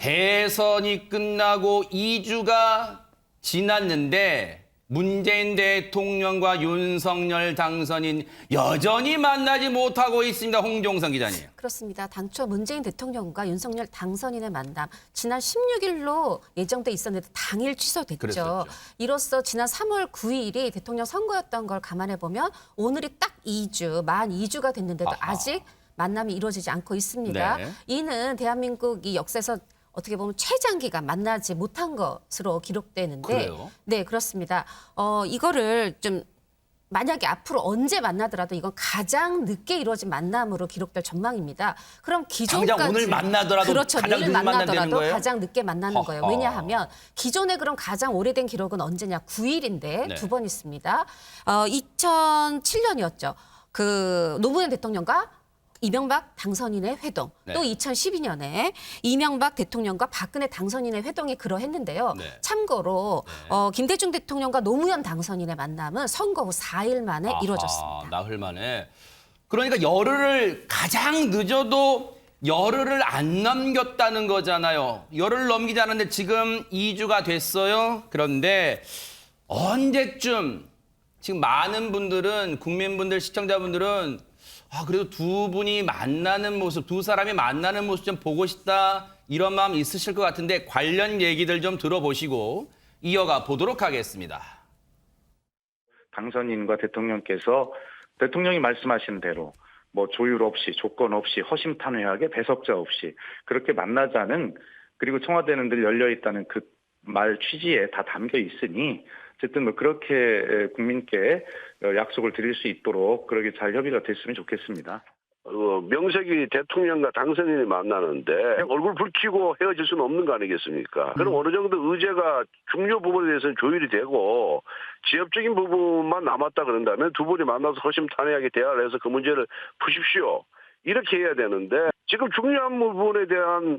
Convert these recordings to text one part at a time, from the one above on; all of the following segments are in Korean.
대선이 끝나고 2주가 지났는데 문재인 대통령과 윤석열 당선인 여전히 만나지 못하고 있습니다. 홍종성 기자님. 그렇습니다. 당초 문재인 대통령과 윤석열 당선인의 만남 지난 16일로 예정돼 있었는데 당일 취소됐죠. 그랬었죠. 이로써 지난 3월 9일이 대통령 선거였던 걸 감안해 보면 오늘이 딱 2주, 만 2주가 됐는데도 아직 만남이 이루어지지 않고 있습니다. 네. 이는 대한민국이 역사에서 어떻게 보면 최장기간 만나지 못한 것으로 기록되는데, 그래요? 네, 그렇습니다. 이거를 좀 만약에 앞으로 언제 만나더라도 이건 가장 늦게 이루어진 만남으로 기록될 전망입니다. 그럼 기존까지 당장 오늘 만나더라도 그렇죠. 가장 내일 늦게 만난다는 만나더라도 거예요? 가장 늦게 만나는 허허. 거예요. 왜냐하면 기존에 그럼 가장 오래된 기록은 언제냐? 9일인데 네. 두 번 있습니다. 2007년이었죠. 그 노무현 대통령과 이명박 당선인의 회동, 네. 또 2012년에 이명박 대통령과 박근혜 당선인의 회동이 그러했는데요. 네. 참고로 김대중 대통령과 노무현 당선인의 만남은 선거 후 4일 만에 이루어졌습니다. 나흘 만에. 그러니까 열흘을 가장 늦어도 열흘을 안 넘겼다는 거잖아요. 열흘 넘기지 않았는데 지금 2주가 됐어요. 그런데 언제쯤 지금 많은 분들은 국민분들 시청자분들은 그래도 두 분이 만나는 모습, 두 사람이 만나는 모습 좀 보고 싶다 이런 마음 있으실 것 같은데 관련 얘기들 좀 들어보시고 이어가 보도록 하겠습니다. 당선인과 대통령께서 대통령이 말씀하신 대로 뭐 조율 없이 조건 없이 허심탄회하게 배석자 없이 그렇게 만나자는 그리고 청와대는 늘 열려 있다는 그 말 취지에 다 담겨 있으니 어쨌든 뭐 그렇게 국민께 약속을 드릴 수 있도록 그렇게 잘 협의가 됐으면 좋겠습니다. 명색이 대통령과 당선인이 만나는데 얼굴 붉히고 헤어질 수는 없는 거 아니겠습니까? 그럼 어느 정도 의제가 중요 부분에 대해서는 조율이 되고 지엽적인 부분만 남았다 그런다면 두 분이 만나서 허심탄회하게 대화를 해서 그 문제를 푸십시오. 이렇게 해야 되는데 지금 중요한 부분에 대한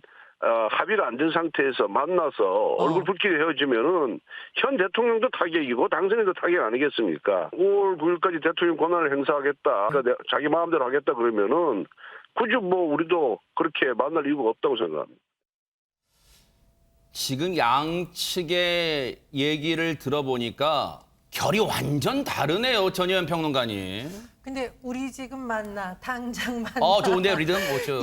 합의가 안 된 상태에서 만나서 얼굴 붉히게 헤어지면은 현 대통령도 타격이고 당선인도 타격 아니겠습니까? 5월 9일까지 대통령 권한을 행사하겠다. 그러니까 자기 마음대로 하겠다 그러면은 굳이 뭐 우리도 그렇게 만날 이유가 없다고 생각합니다. 지금 양측의 얘기를 들어보니까 결이 완전 다르네요. 전혜연 평론가님. 근데 우리 지금 만나, 당장 만나. 좋은데요, 리듬?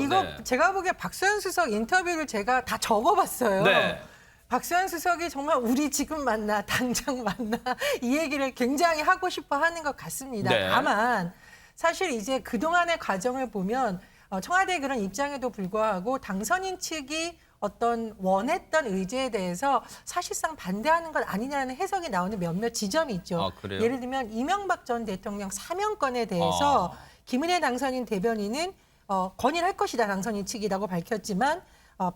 이거 네. 제가 보기에 박수현 수석 인터뷰를 제가 다 적어봤어요. 네. 박수현 수석이 정말 우리 지금 만나, 당장 만나 이 얘기를 굉장히 하고 싶어 하는 것 같습니다. 네. 다만 사실 이제 그동안의 과정을 보면 청와대의 그런 입장에도 불구하고 당선인 측이 어떤 원했던 의제에 대해서 사실상 반대하는 것 아니냐는 해석이 나오는 몇몇 지점이 있죠. 그래요? 예를 들면 이명박 전 대통령 사면권에 대해서 김은혜 당선인 대변인은 건의할 것이다 당선인 측이라고 밝혔지만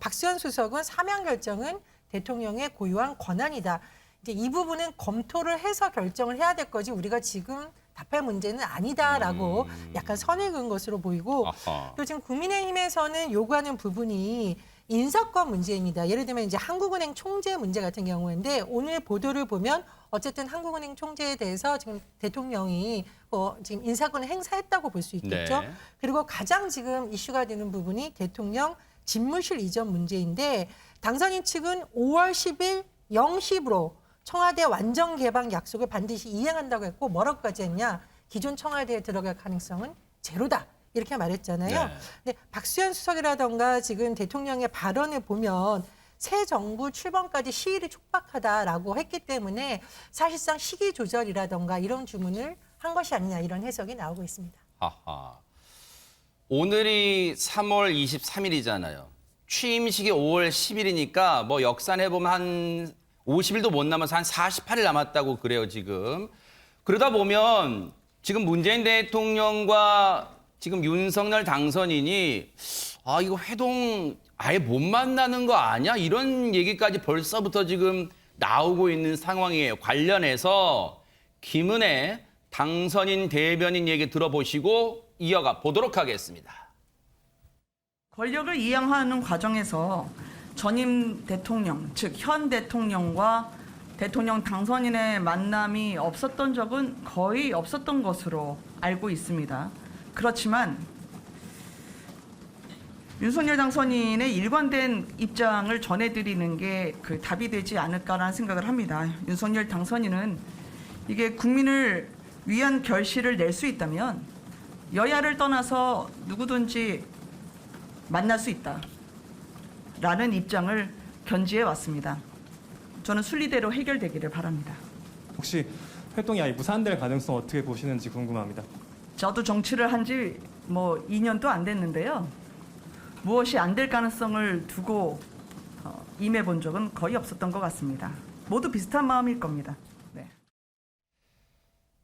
박수현 수석은 사면 결정은 대통령의 고유한 권한이다. 이제 이 부분은 검토를 해서 결정을 해야 될 거지 우리가 지금 답할 문제는 아니다라고 약간 선을 그은 것으로 보이고 또 지금 국민의힘에서는 요구하는 부분이 인사권 문제입니다. 예를 들면 이제 한국은행 총재 문제 같은 경우인데 오늘 보도를 보면 어쨌든 한국은행 총재에 대해서 지금 대통령이 지금 인사권을 행사했다고 볼 수 있겠죠. 네. 그리고 가장 지금 이슈가 되는 부분이 대통령 집무실 이전 문제인데 당선인 측은 5월 10일 0시로 청와대 완전 개방 약속을 반드시 이행한다고 했고 뭐라고까지 했냐. 기존 청와대에 들어갈 가능성은 제로다. 이렇게 말했잖아요. 네. 근데 박수현 수석이라던가 지금 대통령의 발언을 보면 새 정부 출범까지 시일이 촉박하다라고 했기 때문에 사실상 시기 조절이라던가 이런 주문을 한 것이 아니냐 이런 해석이 나오고 있습니다. 오늘이 3월 23일이잖아요. 취임식이 5월 10일이니까 뭐 역산해보면 한 50일도 못 남아서 한 48일 남았다고 그래요, 지금. 그러다 보면 지금 문재인 대통령과 지금 윤석열 당선인이 이거 회동 아예 못 만나는 거 아니야? 이런 얘기까지 벌써부터 지금 나오고 있는 상황이에요. 관련해서 김은혜 당선인 대변인 얘기 들어보시고 이어가 보도록 하겠습니다. 권력을 이양하는 과정에서 전임 대통령, 즉 현 대통령과 대통령 당선인의 만남이 없었던 적은 거의 없었던 것으로 알고 있습니다. 그렇지만 윤석열 당선인의 일관된 입장을 전해드리는 게 그 답이 되지 않을까라는 생각을 합니다. 윤석열 당선인은 이게 국민을 위한 결실을 낼 수 있다면 여야를 떠나서 누구든지 만날 수 있다라는 입장을 견지해 왔습니다. 저는 순리대로 해결되기를 바랍니다. 혹시 활동이 아예 무산될 가능성 어떻게 보시는지 궁금합니다. 저도 정치를 한 지 뭐 2년도 안 됐는데요. 무엇이 안 될 가능성을 두고 임해 본 적은 거의 없었던 것 같습니다. 모두 비슷한 마음일 겁니다. 네.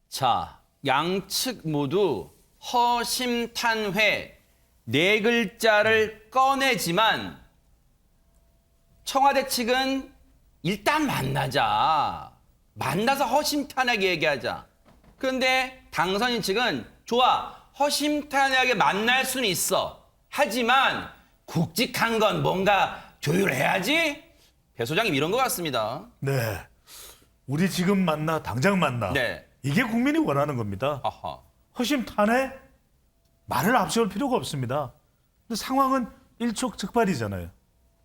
자, 양측 모두 허심탄회 네 글자를 꺼내지만 청와대 측은 일단 만나자. 만나서 허심탄회하게 얘기하자. 그런데 당선인 측은 좋아. 허심탄회하게 만날 수는 있어. 하지만 굵직한 건 뭔가 조율해야지. 배 소장님 이런 것 같습니다. 네. 우리 지금 만나, 당장 만나. 네. 이게 국민이 원하는 겁니다. 아하. 허심탄회 말을 앞세울 필요가 없습니다. 근데 상황은 일촉즉발이잖아요.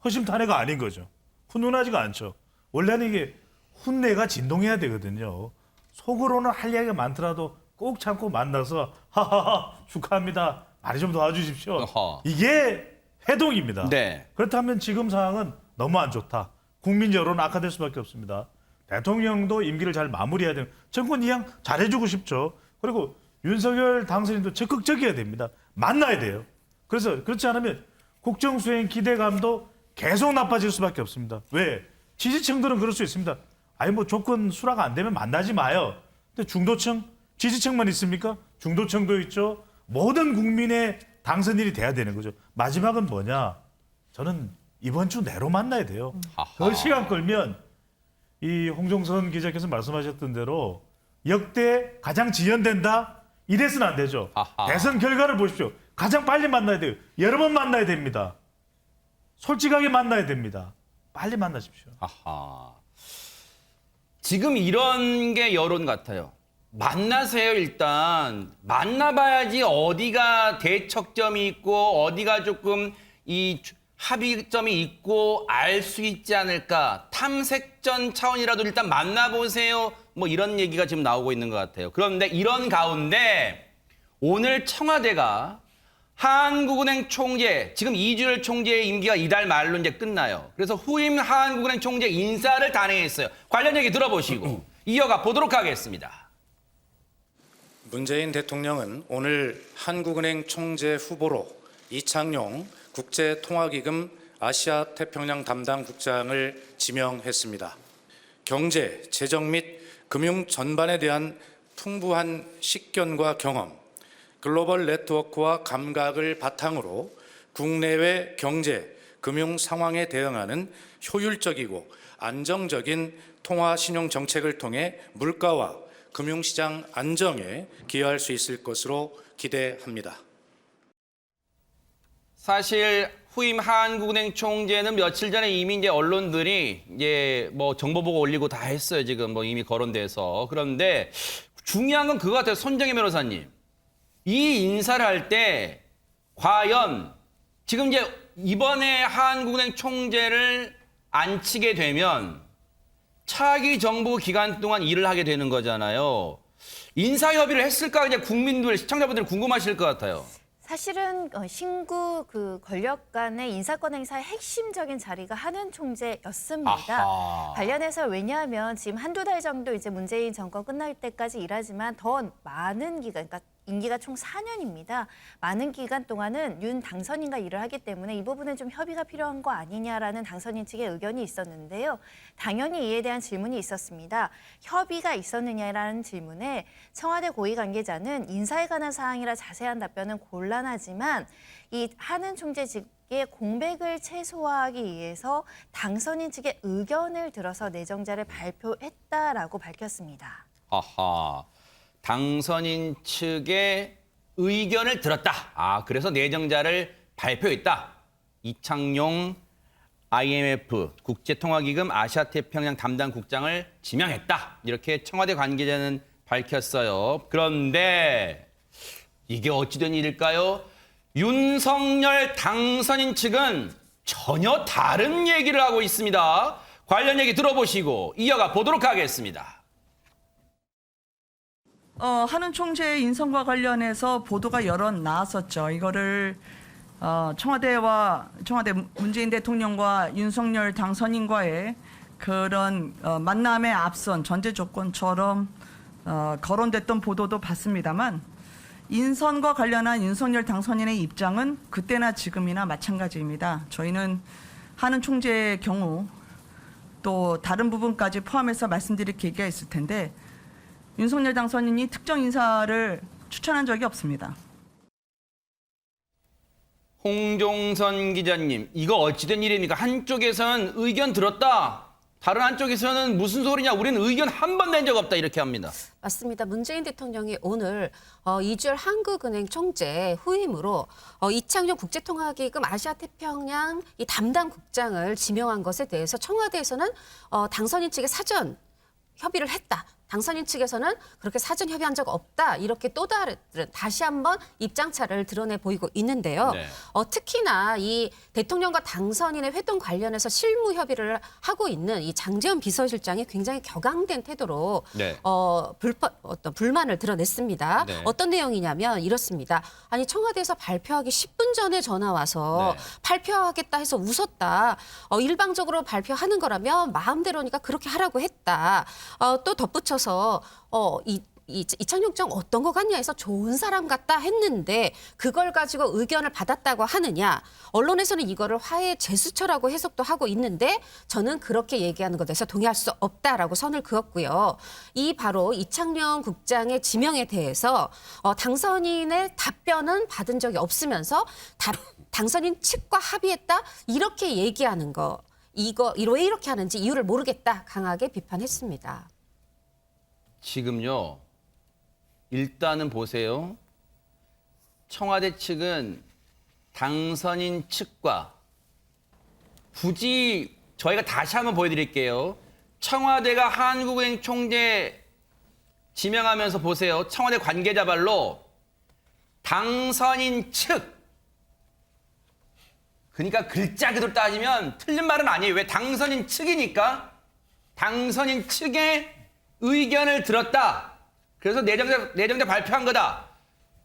허심탄회가 아닌 거죠. 훈훈하지가 않죠. 원래는 이게 훈내가 진동해야 되거든요. 속으로는 할 얘기가 많더라도 꼭 참고 만나서 하하하 축하합니다. 많이 좀 도와주십시오. 어허. 이게 해동입니다. 네. 그렇다면 지금 상황은 너무 안 좋다. 국민 여론은 악화될 수밖에 없습니다. 대통령도 임기를 잘 마무리해야 되는 정권 이양 잘해주고 싶죠. 그리고 윤석열 당선인도 적극적이어야 됩니다. 만나야 돼요. 그래서 그렇지 않으면 국정수행 기대감도 계속 나빠질 수밖에 없습니다. 왜? 지지층들은 그럴 수 있습니다. 아니 뭐 조건 수락 안 되면 만나지 마요. 근데 중도층, 지지층만 있습니까? 중도층도 있죠. 모든 국민의 당선인이 돼야 되는 거죠. 마지막은 뭐냐? 저는 이번 주 내로 만나야 돼요. 그 시간 끌면 이 홍종선 기자께서 말씀하셨던 대로 역대 가장 지연된다? 이래서는 안 되죠. 아하. 대선 결과를 보십시오. 가장 빨리 만나야 돼요. 여러 번 만나야 됩니다. 솔직하게 만나야 됩니다. 빨리 만나십시오. 아하. 지금 이런 게 여론 같아요. 만나세요, 일단. 만나봐야지 어디가 대척점이 있고, 어디가 조금 이 합의점이 있고, 알 수 있지 않을까. 탐색전 차원이라도 일단 만나보세요. 뭐 이런 얘기가 지금 나오고 있는 것 같아요. 그런데 이런 가운데 오늘 청와대가 한국은행 총재, 지금 이준열 총재의 임기가 이달 말로 이제 끝나요. 그래서 후임 한국은행 총재 인사를 단행했어요. 관련 얘기 들어보시고 이어가 보도록 하겠습니다. 문재인 대통령은 오늘 한국은행 총재 후보로 이창용 국제통화기금 아시아태평양 담당 국장을 지명했습니다. 경제, 재정 및 금융 전반에 대한 풍부한 식견과 경험, 글로벌 네트워크와 감각을 바탕으로 국내외 경제, 금융 상황에 대응하는 효율적이고 안정적인 통화 신용 정책을 통해 물가와 금융시장 안정에 기여할 수 있을 것으로 기대합니다. 사실 후임 한국은행 총재는 며칠 전에 이미 이제 언론들이 이제 뭐 정보 보고 올리고 다 했어요. 지금 뭐 이미 거론돼서. 그런데 중요한 건 그거 같아요. 손정혜 변호사님. 이 인사를 할 때 과연 지금 이제 이번에 한국은행 총재를 앉히게 되면 차기 정부 기간 동안 일을 하게 되는 거잖아요. 인사협의를 했을까? 이제 국민들, 시청자분들 궁금하실 것 같아요. 사실은 신구 그 권력 간의 인사권 행사의 핵심적인 자리가 한은 총재였습니다. 아하. 관련해서 왜냐하면 지금 한두 달 정도 이제 문재인 정권 끝날 때까지 일하지만 더 많은 기간, 그러니까 임기가 총 4년입니다. 많은 기간 동안은 윤 당선인과 일을 하기 때문에 이 부분은 좀 협의가 필요한 거 아니냐라는 당선인 측의 의견이 있었는데요. 당연히 이에 대한 질문이 있었습니다. 협의가 있었느냐라는 질문에 청와대 고위 관계자는 인사에 관한 사항이라 자세한 답변은 곤란하지만 이 한은 총재 측의 공백을 최소화하기 위해서 당선인 측의 의견을 들어서 내정자를 발표했다라고 밝혔습니다. 아하. 당선인 측의 의견을 들었다. 아, 그래서 내정자를 발표했다. 이창용 IMF 국제통화기금 아시아태평양 담당 국장을 지명했다. 이렇게 청와대 관계자는 밝혔어요. 그런데 이게 어찌된 일일까요? 윤석열 당선인 측은 전혀 다른 얘기를 하고 있습니다. 관련 얘기 들어보시고 이어가 보도록 하겠습니다. 한은 총재 인선과 관련해서 보도가 여러 나왔었죠. 이거를 청와대 문재인 대통령과 윤석열 당선인과의 그런 만남에 앞선 전제 조건처럼 거론됐던 보도도 봤습니다만 인선과 관련한 윤석열 당선인의 입장은 그때나 지금이나 마찬가지입니다. 저희는 한은 총재의 경우 또 다른 부분까지 포함해서 말씀드릴 계기가 있을 텐데 윤석열 당선인이 특정 인사를 추천한 적이 없습니다. 홍종선 기자님, 이거 어찌된 일입니까? 한쪽에서는 의견 들었다. 다른 한쪽에서는 무슨 소리냐? 우리는 의견 한 번 낸 적 없다. 이렇게 합니다. 맞습니다. 문재인 대통령이 오늘 이주열 한국은행 총재 후임으로 이창용 국제통화기금 아시아태평양 이 담당 국장을 지명한 것에 대해서 청와대에서는 당선인 측에 사전 협의를 했다. 당선인 측에서는 그렇게 사전 협의한 적 없다. 이렇게 또 다른 다시 한번 입장차를 드러내 보이고 있는데요. 네. 특히나 이 대통령과 당선인의 회동 관련해서 실무 협의를 하고 있는 이 장제원 비서실장이 굉장히 격앙된 태도로 네. 불만을 드러냈습니다. 네. 어떤 내용이냐면 이렇습니다. 아니 청와대에서 발표하기 10분 전에 전화 와서 네. 발표하겠다 해서 웃었다. 일방적으로 발표하는 거라면 마음대로니까 그렇게 하라고 했다. 또 덧붙여서 이창용 장 어떤 거 같냐 해서 좋은 사람 같다 했는데 그걸 가지고 의견을 받았다고 하느냐. 언론에서는 이거를 화해의 제스처라고 해석도 하고 있는데 저는 그렇게 얘기하는 것에 대해서 동의할 수 없다라고 선을 그었고요. 이 바로 이창용 국장의 지명에 대해서 당선인의 답변은 받은 적이 없으면서 당선인 측과 합의했다 이렇게 얘기하는 거. 왜 이렇게 하는지 이유를 모르겠다 강하게 비판했습니다. 지금요. 일단은 보세요. 청와대 측은 당선인 측과 굳이 저희가 다시 한번 보여드릴게요. 청와대가 한국은행 총재 지명하면서 보세요. 청와대 관계자 발로 당선인 측. 그러니까 글자 그대로 따지면 틀린 말은 아니에요. 왜 당선인 측이니까 당선인 측의 의견을 들었다. 그래서 내정자 발표한 거다.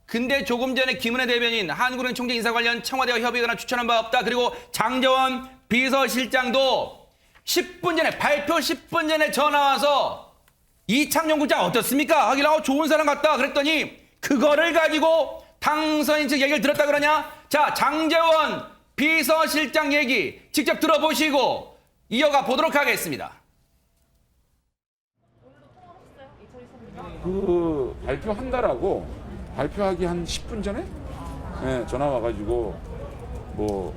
근데 조금 전에 김은혜 대변인 한국은행 총재 인사 관련 청와대와 협의거나 추천한 바 없다. 그리고 장제원 비서실장도 10분 전에 발표 10분 전에 전화 와서 이창용 국장 어떻습니까? 하길래 좋은 사람 같다. 그랬더니 그거를 가지고 당선인 측 얘기를 들었다 그러냐? 자, 장제원 비서실장 얘기 직접 들어보시고 이어가 보도록 하겠습니다. 그 발표한다라고 발표하기 한 10분 전에 전화 와가지고 뭐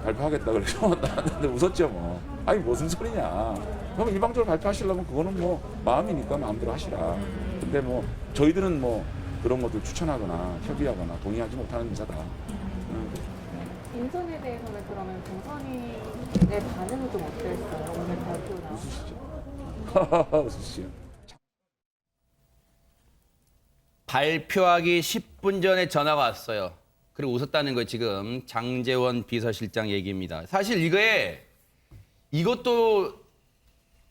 발표하겠다 그래서 나한테 웃었죠 뭐. 아니 무슨 소리냐. 그럼 일방적으로 발표하시려면 그거는 뭐 마음이니까 마음대로 하시라. 근데 뭐 저희들은 뭐 그런 것들 추천하거나 협의하거나 동의하지 못하는 인사다. 인선에 대해서는 그러면 당선인의 반응은 좀 어땠어요? 오늘 발표 나온. 웃으시죠. 발표하기 10분 전에 전화가 왔어요. 그리고 웃었다는 거 지금 장제원 비서실장 얘기입니다. 사실 이것도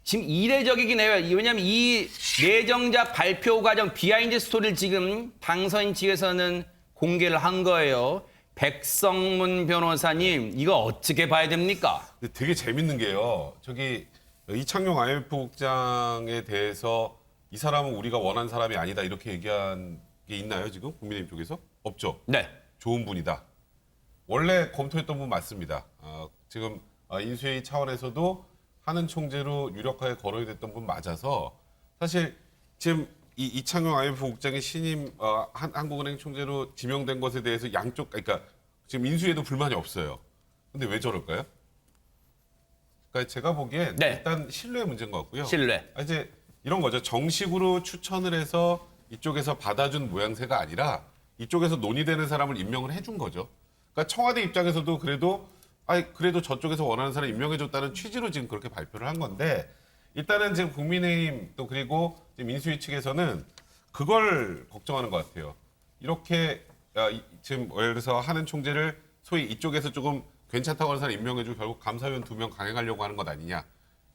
지금 이례적이긴 해요. 왜냐하면 이 내정자 발표 과정 비하인드 스토리를 지금 당선인 측에서는 공개를 한 거예요. 백성문 변호사님, 이거 어떻게 봐야 됩니까? 되게 재밌는 게요. 저기 이창용 IMF 국장에 대해서 이 사람은 우리가 원하는 사람이 아니다 이렇게 얘기한 게 있나요 지금 국민의힘 쪽에서? 없죠. 네. 좋은 분이다. 원래 검토했던 분 맞습니다. 지금 인수회의 차원에서도 한은 총재로 유력하게 거론이 됐던 분 맞아서 사실 지금 이창용 IMF 국장의 신임 한국은행 총재로 지명된 것에 대해서 양쪽 그러니까 지금 인수위에도 불만이 없어요. 근데 왜 저럴까요? 그러니까 제가 보기엔 네. 일단 신뢰 문제인 것 같고요. 신뢰. 이제 이런 거죠. 정식으로 추천을 해서 이쪽에서 받아준 모양새가 아니라 이쪽에서 논의되는 사람을 임명을 해준 거죠. 그러니까 청와대 입장에서도 그래도 저쪽에서 원하는 사람 임명해줬다는 취지로 지금 그렇게 발표를 한 건데 일단은 지금 국민의힘 또 그리고 지금 인수위 측에서는 그걸 걱정하는 것 같아요. 이렇게 지금 예를 들어서 하는 총재를 소위 이쪽에서 조금 괜찮다고 하는 사람 임명해주고 결국 감사위원 2명 강행하려고 하는 것 아니냐.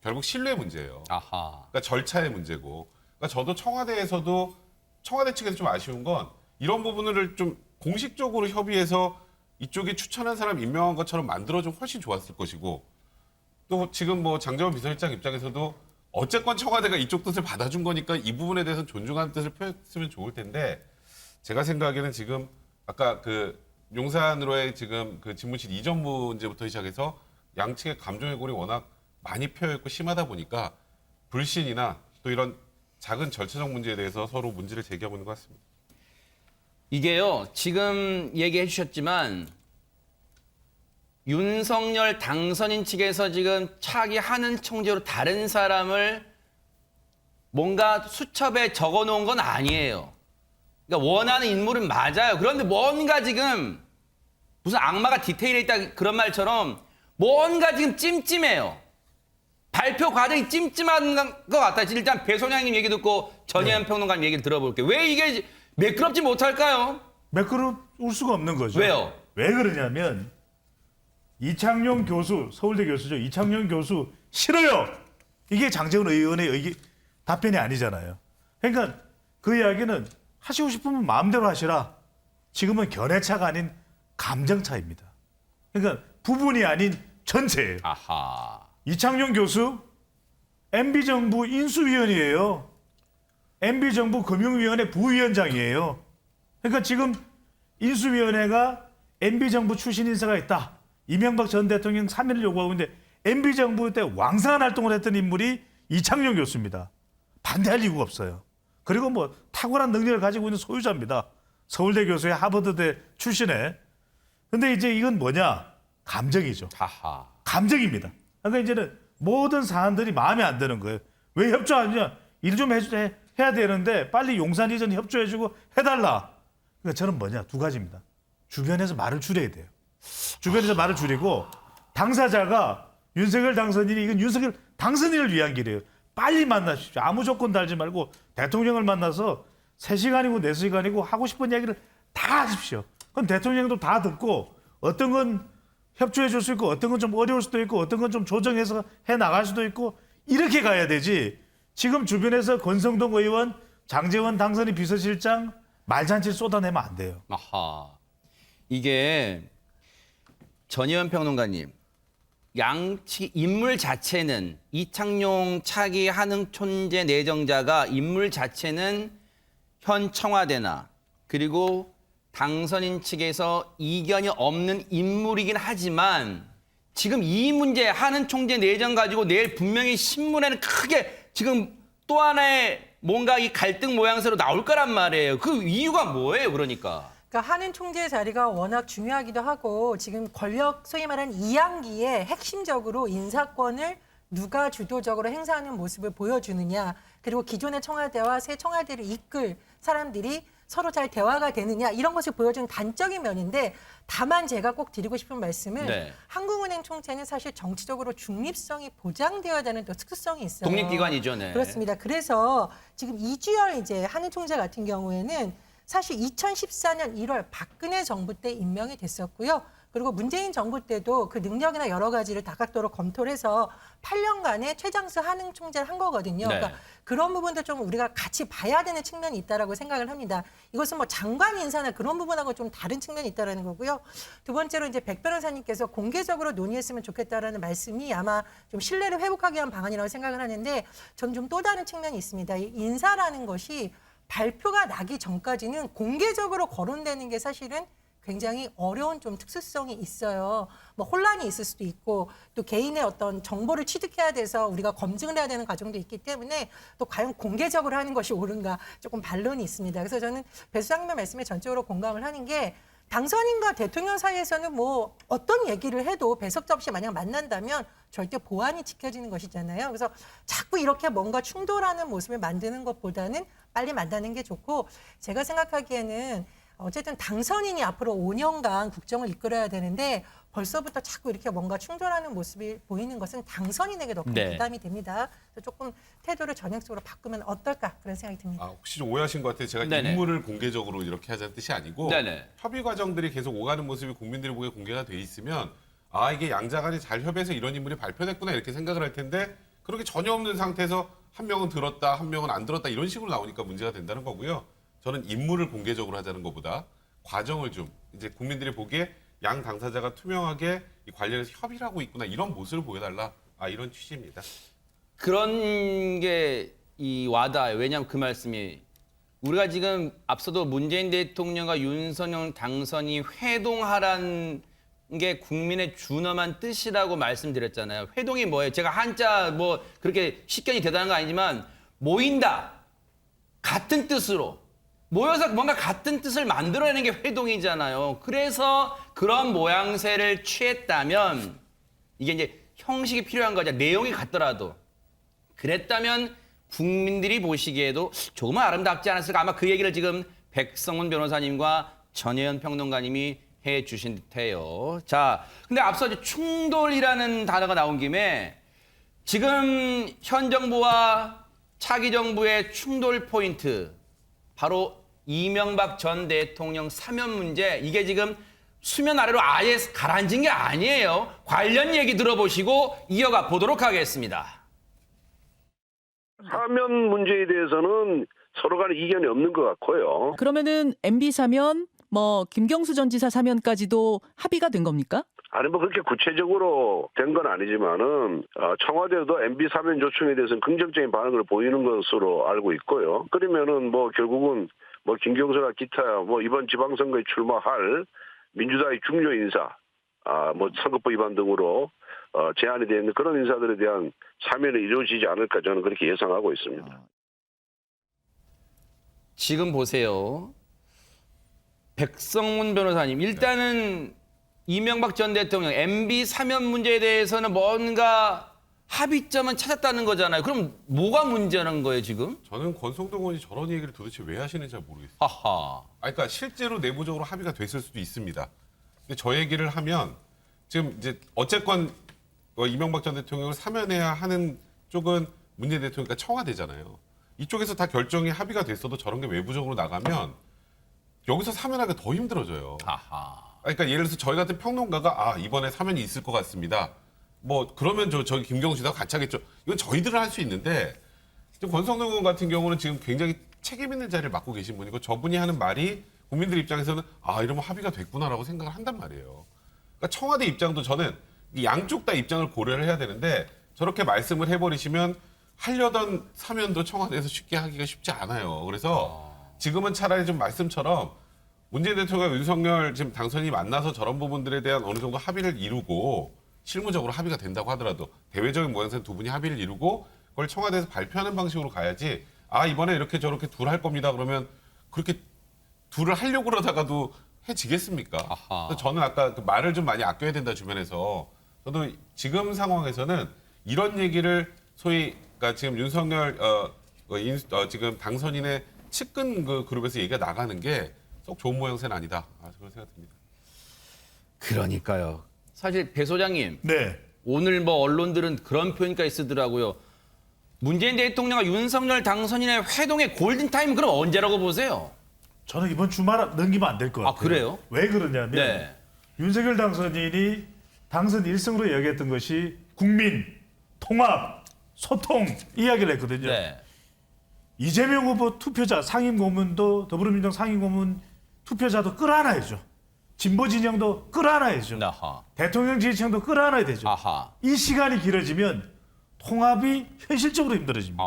결국 신뢰 문제예요. 아하. 그러니까 절차의 문제고. 그러니까 저도 청와대에서도 청와대 측에서 좀 아쉬운 건 이런 부분을 좀 공식적으로 협의해서 이쪽이 추천한 사람 임명한 것처럼 만들어주면 훨씬 좋았을 것이고 또 지금 뭐 장재원 비서실장 입장에서도 어쨌건 청와대가 이쪽 뜻을 받아준 거니까 이 부분에 대해서는 존중하는 뜻을 표했으면 좋을 텐데 제가 생각에는 지금 아까 그 용산으로의 지금 그 집무실 이전 문제부터 시작해서 양측의 감정의골이 워낙 많이 펴있고 심하다 보니까 불신이나 또 이런 작은 절차적 문제에 대해서 서로 문제를 제기하고 있는 것 같습니다. 이게요, 지금 얘기해 주셨지만 윤석열 당선인 측에서 지금 차기 하는 총재로 다른 사람을 뭔가 수첩에 적어 놓은 건 아니에요. 그러니까 원하는 인물은 맞아요. 그런데 뭔가 지금 무슨 악마가 디테일에 있다 그런 말처럼 뭔가 지금 찜찜해요. 발표 과정이 찜찜한 것 같아요. 일단 배 소장님 얘기 듣고 전혜연 평론가님 얘기를 들어볼게요. 왜 이게 매끄럽지 못할까요? 매끄러울 수가 없는 거죠. 왜요? 왜 그러냐면 이창용 교수, 서울대 교수죠. 이창용 교수 싫어요. 이게 장재원 의원의 답변이 아니잖아요. 그러니까 그 이야기는 하시고 싶으면 마음대로 하시라. 지금은 견해차가 아닌 감정차입니다. 그러니까 부분이 아닌 전체예요. 아하. 이창용 교수 MB정부 인수위원이에요. MB정부 금융위원회 부위원장이에요. 그러니까 지금 인수위원회가 MB정부 출신 인사가 있다. 이명박 전 대통령 3일을 요구하고 있는데 MB정부 때 왕성한 활동을 했던 인물이 이창용 교수입니다. 반대할 이유가 없어요. 그리고 뭐 탁월한 능력을 가지고 있는 소유자입니다. 서울대 교수의 하버드대 출신에. 근데 이제 이건 뭐냐? 감정이죠. 하하. 감정입니다. 그러니까 이제는 모든 사안들이 마음에 안 드는 거예요. 왜 협조 안 하냐? 일 좀 해야 되는데 빨리 용산 이전 협조해주고 해달라. 그러니까 저는 뭐냐? 두 가지입니다. 주변에서 말을 줄여야 돼요. 주변에서 말을 줄이고 당사자가 윤석열 당선인이 이건 윤석열 당선인을 위한 길이에요. 빨리 만나십시오. 아무 조건 달지 말고 대통령을 만나서 3시간이고 4시간이고 하고 싶은 얘기를 다 하십시오. 그럼 대통령도 다 듣고 어떤 건 협조해 줄 수 있고 어떤 건 좀 어려울 수도 있고 어떤 건 좀 조정해서 해 나갈 수도 있고 이렇게 가야 되지. 지금 주변에서 권성동 의원, 장재원 당선인 비서실장 말잔치를 쏟아내면 안 돼요. 아하. 이게 전혜연 평론가님, 양측 인물 자체는 이창용 차기 한흥 촌재 내정자가 인물 자체는 현 청와대나 그리고 당선인 측에서 이견이 없는 인물이긴 하지만 지금 이 문제 한은 총재 내정 가지고 내일 분명히 신문에는 크게 지금 또 하나의 뭔가 이 갈등 모양새로 나올 거란 말이에요. 그 이유가 뭐예요, 그러니까? 그러니까 한은 총재 자리가 워낙 중요하기도 하고 지금 권력 소위 말하는 이양기에 핵심적으로 인사권을 누가 주도적으로 행사하는 모습을 보여주느냐 그리고 기존의 청와대와 새 청와대를 이끌 사람들이 서로 잘 대화가 되느냐 이런 것을 보여주는 단적인 면인데 다만 제가 꼭 드리고 싶은 말씀은 네. 한국은행 총재는 사실 정치적으로 중립성이 보장되어야 되는 또 특수성이 있어요. 독립기관이죠. 네. 그렇습니다. 그래서 지금 이주열 이제 한은 총재 같은 경우에는 사실 2014년 1월 박근혜 정부 때 임명이 됐었고요. 그리고 문재인 정부 때도 그 능력이나 여러 가지를 다각도로 검토를 해서 8년간의 최장수 한흥 총재를 한 거거든요. 네. 그러니까 그런 부분도 좀 우리가 같이 봐야 되는 측면이 있다라고 생각을 합니다. 이것은 뭐 장관 인사나 그런 부분하고 좀 다른 측면이 있다라는 거고요. 두 번째로 이제 백 변호사님께서 공개적으로 논의했으면 좋겠다라는 말씀이 아마 좀 신뢰를 회복하기 위한 방안이라고 생각을 하는데 저는 좀 또 다른 측면이 있습니다. 이 인사라는 것이 발표가 나기 전까지는 공개적으로 거론되는 게 사실은 굉장히 어려운 좀 특수성이 있어요. 뭐 혼란이 있을 수도 있고 또 개인의 어떤 정보를 취득해야 돼서 우리가 검증을 해야 되는 과정도 있기 때문에 또 과연 공개적으로 하는 것이 옳은가 조금 반론이 있습니다. 그래서 저는 배 수장님의 말씀에 전적으로 공감을 하는 게 당선인과 대통령 사이에서는 뭐 어떤 얘기를 해도 배석자 없이 만약 만난다면 절대 보안이 지켜지는 것이잖아요. 그래서 자꾸 이렇게 뭔가 충돌하는 모습을 만드는 것보다는 빨리 만나는 게 좋고 제가 생각하기에는 어쨌든 당선인이 앞으로 5년간 국정을 이끌어야 되는데 벌써부터 자꾸 이렇게 뭔가 충돌하는 모습이 보이는 것은 당선인에게 더 큰 네. 부담이 됩니다. 그래서 조금 태도를 전향적으로 바꾸면 어떨까 그런 생각이 듭니다. 혹시 좀 오해하신 것 같아요. 제가 네네. 임무를 공개적으로 이렇게 하자는 뜻이 아니고 네네. 협의 과정들이 계속 오가는 모습이 국민들이 보기에 공개가 돼 있으면 이게 양자간이 잘 협의해서 이런 인물이 발표됐구나 이렇게 생각을 할 텐데 그렇게 전혀 없는 상태에서 한 명은 들었다, 한 명은 안 들었다 이런 식으로 나오니까 문제가 된다는 거고요. 저는 임무를 공개적으로 하자는 것보다 과정을 좀 이제 국민들이 보기에 양 당사자가 투명하게 이 관련해서 협의를 하고 있구나 이런 모습을 보여달라 이런 취지입니다. 그런 게 이 와닿아요. 왜냐하면 그 말씀이 우리가 지금 앞서도 문재인 대통령과 윤석열 당선이 회동하라는 게 국민의 준엄한 뜻이라고 말씀드렸잖아요. 회동이 뭐예요? 제가 한자 뭐 그렇게 식견이 대단한 거 아니지만 모인다. 같은 뜻으로. 모여서 뭔가 같은 뜻을 만들어내는 게 회동이잖아요. 그래서 그런 모양새를 취했다면 이게 이제 형식이 필요한 거죠. 내용이 같더라도. 그랬다면 국민들이 보시기에도 조금은 아름답지 않았을까. 아마 그 얘기를 지금 백성훈 변호사님과 전혜연 평론가님이 해 주신 듯해요. 자, 근데 앞서 이제 충돌이라는 단어가 나온 김에 지금 현 정부와 차기 정부의 충돌 포인트 바로 이명박 전 대통령 사면 문제 이게 지금 수면 아래로 아예 가라앉은 게 아니에요. 관련 얘기 들어보시고 이어가 보도록 하겠습니다. 사면 문제에 대해서는 서로 간에 이견이 없는 것 같고요. 그러면은 MB 사면, 뭐 김경수 전 지사 사면까지도 합의가 된 겁니까? 아니 뭐 그렇게 구체적으로 된 건 아니지만은 청와대도 MB 사면 요청에 대해서는 긍정적인 반응을 보이는 것으로 알고 있고요. 그러면은 뭐 결국은 뭐 김경수나 기타 뭐 이번 지방선거에 출마할 민주당의 중요 인사, 뭐 선거법 위반 등으로 제한이 되어 있는 그런 인사들에 대한 사면이 이루어지지 않을까 저는 그렇게 예상하고 있습니다. 지금 보세요. 백성문 변호사님, 일단은 이명박 전 대통령 MB 사면 문제에 대해서는 뭔가 합의점은 찾았다는 거잖아요. 그럼 뭐가 문제라는 거예요, 지금? 저는 권성동 의원이 저런 얘기를 도대체 왜 하시는지 잘 모르겠어요. 하하. 그러니까 실제로 내부적으로 합의가 됐을 수도 있습니다. 근데 저 얘기를 하면 지금 이제 어쨌건 이명박 전 대통령을 사면해야 하는 쪽은 문재인 대통령과 청와대잖아요. 이쪽에서 다 결정이 합의가 됐어도 저런 게 외부적으로 나가면 여기서 사면하기가 더 힘들어져요. 아하. 그러니까 예를 들어서 저희 같은 평론가가 이번에 사면이 있을 것 같습니다. 뭐 그러면 저기 김경수 씨하고 같이 하겠죠. 이건 저희들은 할 수 있는데 지금 권성동 의원 같은 경우는 지금 굉장히 책임 있는 자리를 맡고 계신 분이고 저분이 하는 말이 국민들 입장에서는 이러면 합의가 됐구나라고 생각을 한단 말이에요. 그러니까 청와대 입장도 저는 양쪽 다 입장을 고려를 해야 되는데 저렇게 말씀을 해버리시면 하려던 사면도 청와대에서 쉽게 하기가 쉽지 않아요. 그래서 지금은 차라리 좀 말씀처럼 문재인 대통령과 윤석열 지금 당선인이 만나서 저런 부분들에 대한 어느 정도 합의를 이루고 실무적으로 합의가 된다고 하더라도 대외적인 모양새는 두 분이 합의를 이루고 그걸 청와대에서 발표하는 방식으로 가야지 이번에 이렇게 저렇게 둘 할 겁니다. 그러면 그렇게 둘을 하려고 그러다가도 해지겠습니까? 그래서 저는 아까 그 말을 좀 많이 아껴야 된다 주변에서 저도 지금 상황에서는 이런 얘기를 소위 그러니까 지금 윤석열 지금 당선인의 측근 그 그룹에서 얘기가 나가는 게 썩 좋은 모양새는 아니다. 그런 생각 듭니다. 그러니까요. 사실 배 소장님. 네. 오늘 뭐 언론들은 그런 표현까지 쓰더라고요. 문재인 대통령과 윤석열 당선인의 회동의 골든타임 그럼 언제라고 보세요? 저는 이번 주말 넘기면 안 될 것 같아요. 그래요? 왜 그러냐면 네. 윤석열 당선인이 당선 1승으로 얘기했던 것이 국민, 통합, 소통 이야기를 했거든요. 네. 이재명 후보 투표자 상임고문도 더불어민주당 상임고문 투표자도 끌어안아야죠. 진보 진영도 끌어안아야죠. 아하. 대통령 지지층도 끌어안아야 되죠. 아하. 이 시간이 길어지면 통합이 현실적으로 힘들어집니다.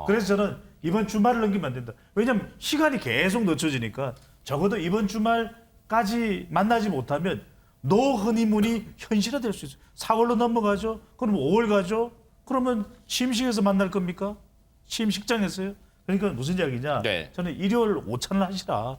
그래서 저는 이번 주말을 넘기면 안 된다. 왜냐하면 시간이 계속 늦춰지니까 적어도 이번 주말까지 만나지 못하면 노 허니문이 현실화될 수 있어요. 4월로 넘어가죠. 그럼 5월 가죠. 그러면 취임식에서 만날 겁니까? 취임식장에서요? 그러니까 무슨 이야기냐? 네. 저는 일요일 오찬을 하시라.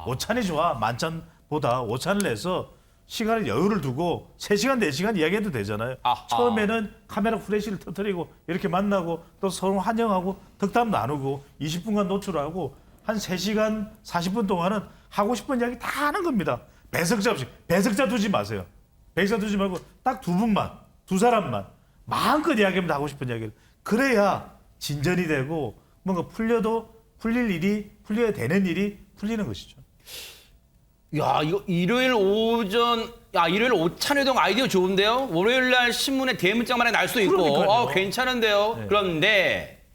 오찬이 좋아. 만찬보다 오찬을 해서 시간을 여유를 두고 3시간, 4시간 이야기해도 되잖아요. 처음에는 카메라 후레쉬를 터뜨리고 이렇게 만나고 또 서로 환영하고 덕담 나누고 20분간 노출하고 한 3시간 40분 동안은 하고 싶은 이야기 다 하는 겁니다. 배석자 없이. 배석자 두지 마세요. 배석자 두지 말고 딱 두 분만, 두 사람만 마음껏 이야기하면 하고 싶은 이야기를. 그래야 진전이 되고 뭔가 풀려야 되는 일이 풀리는 것이죠. 야, 이거 일요일 오찬회동 아이디어 좋은데요? 월요일 날 신문에 대문짝만에 날 수도 있고. 그러니까요. 괜찮은데요. 네. 그런데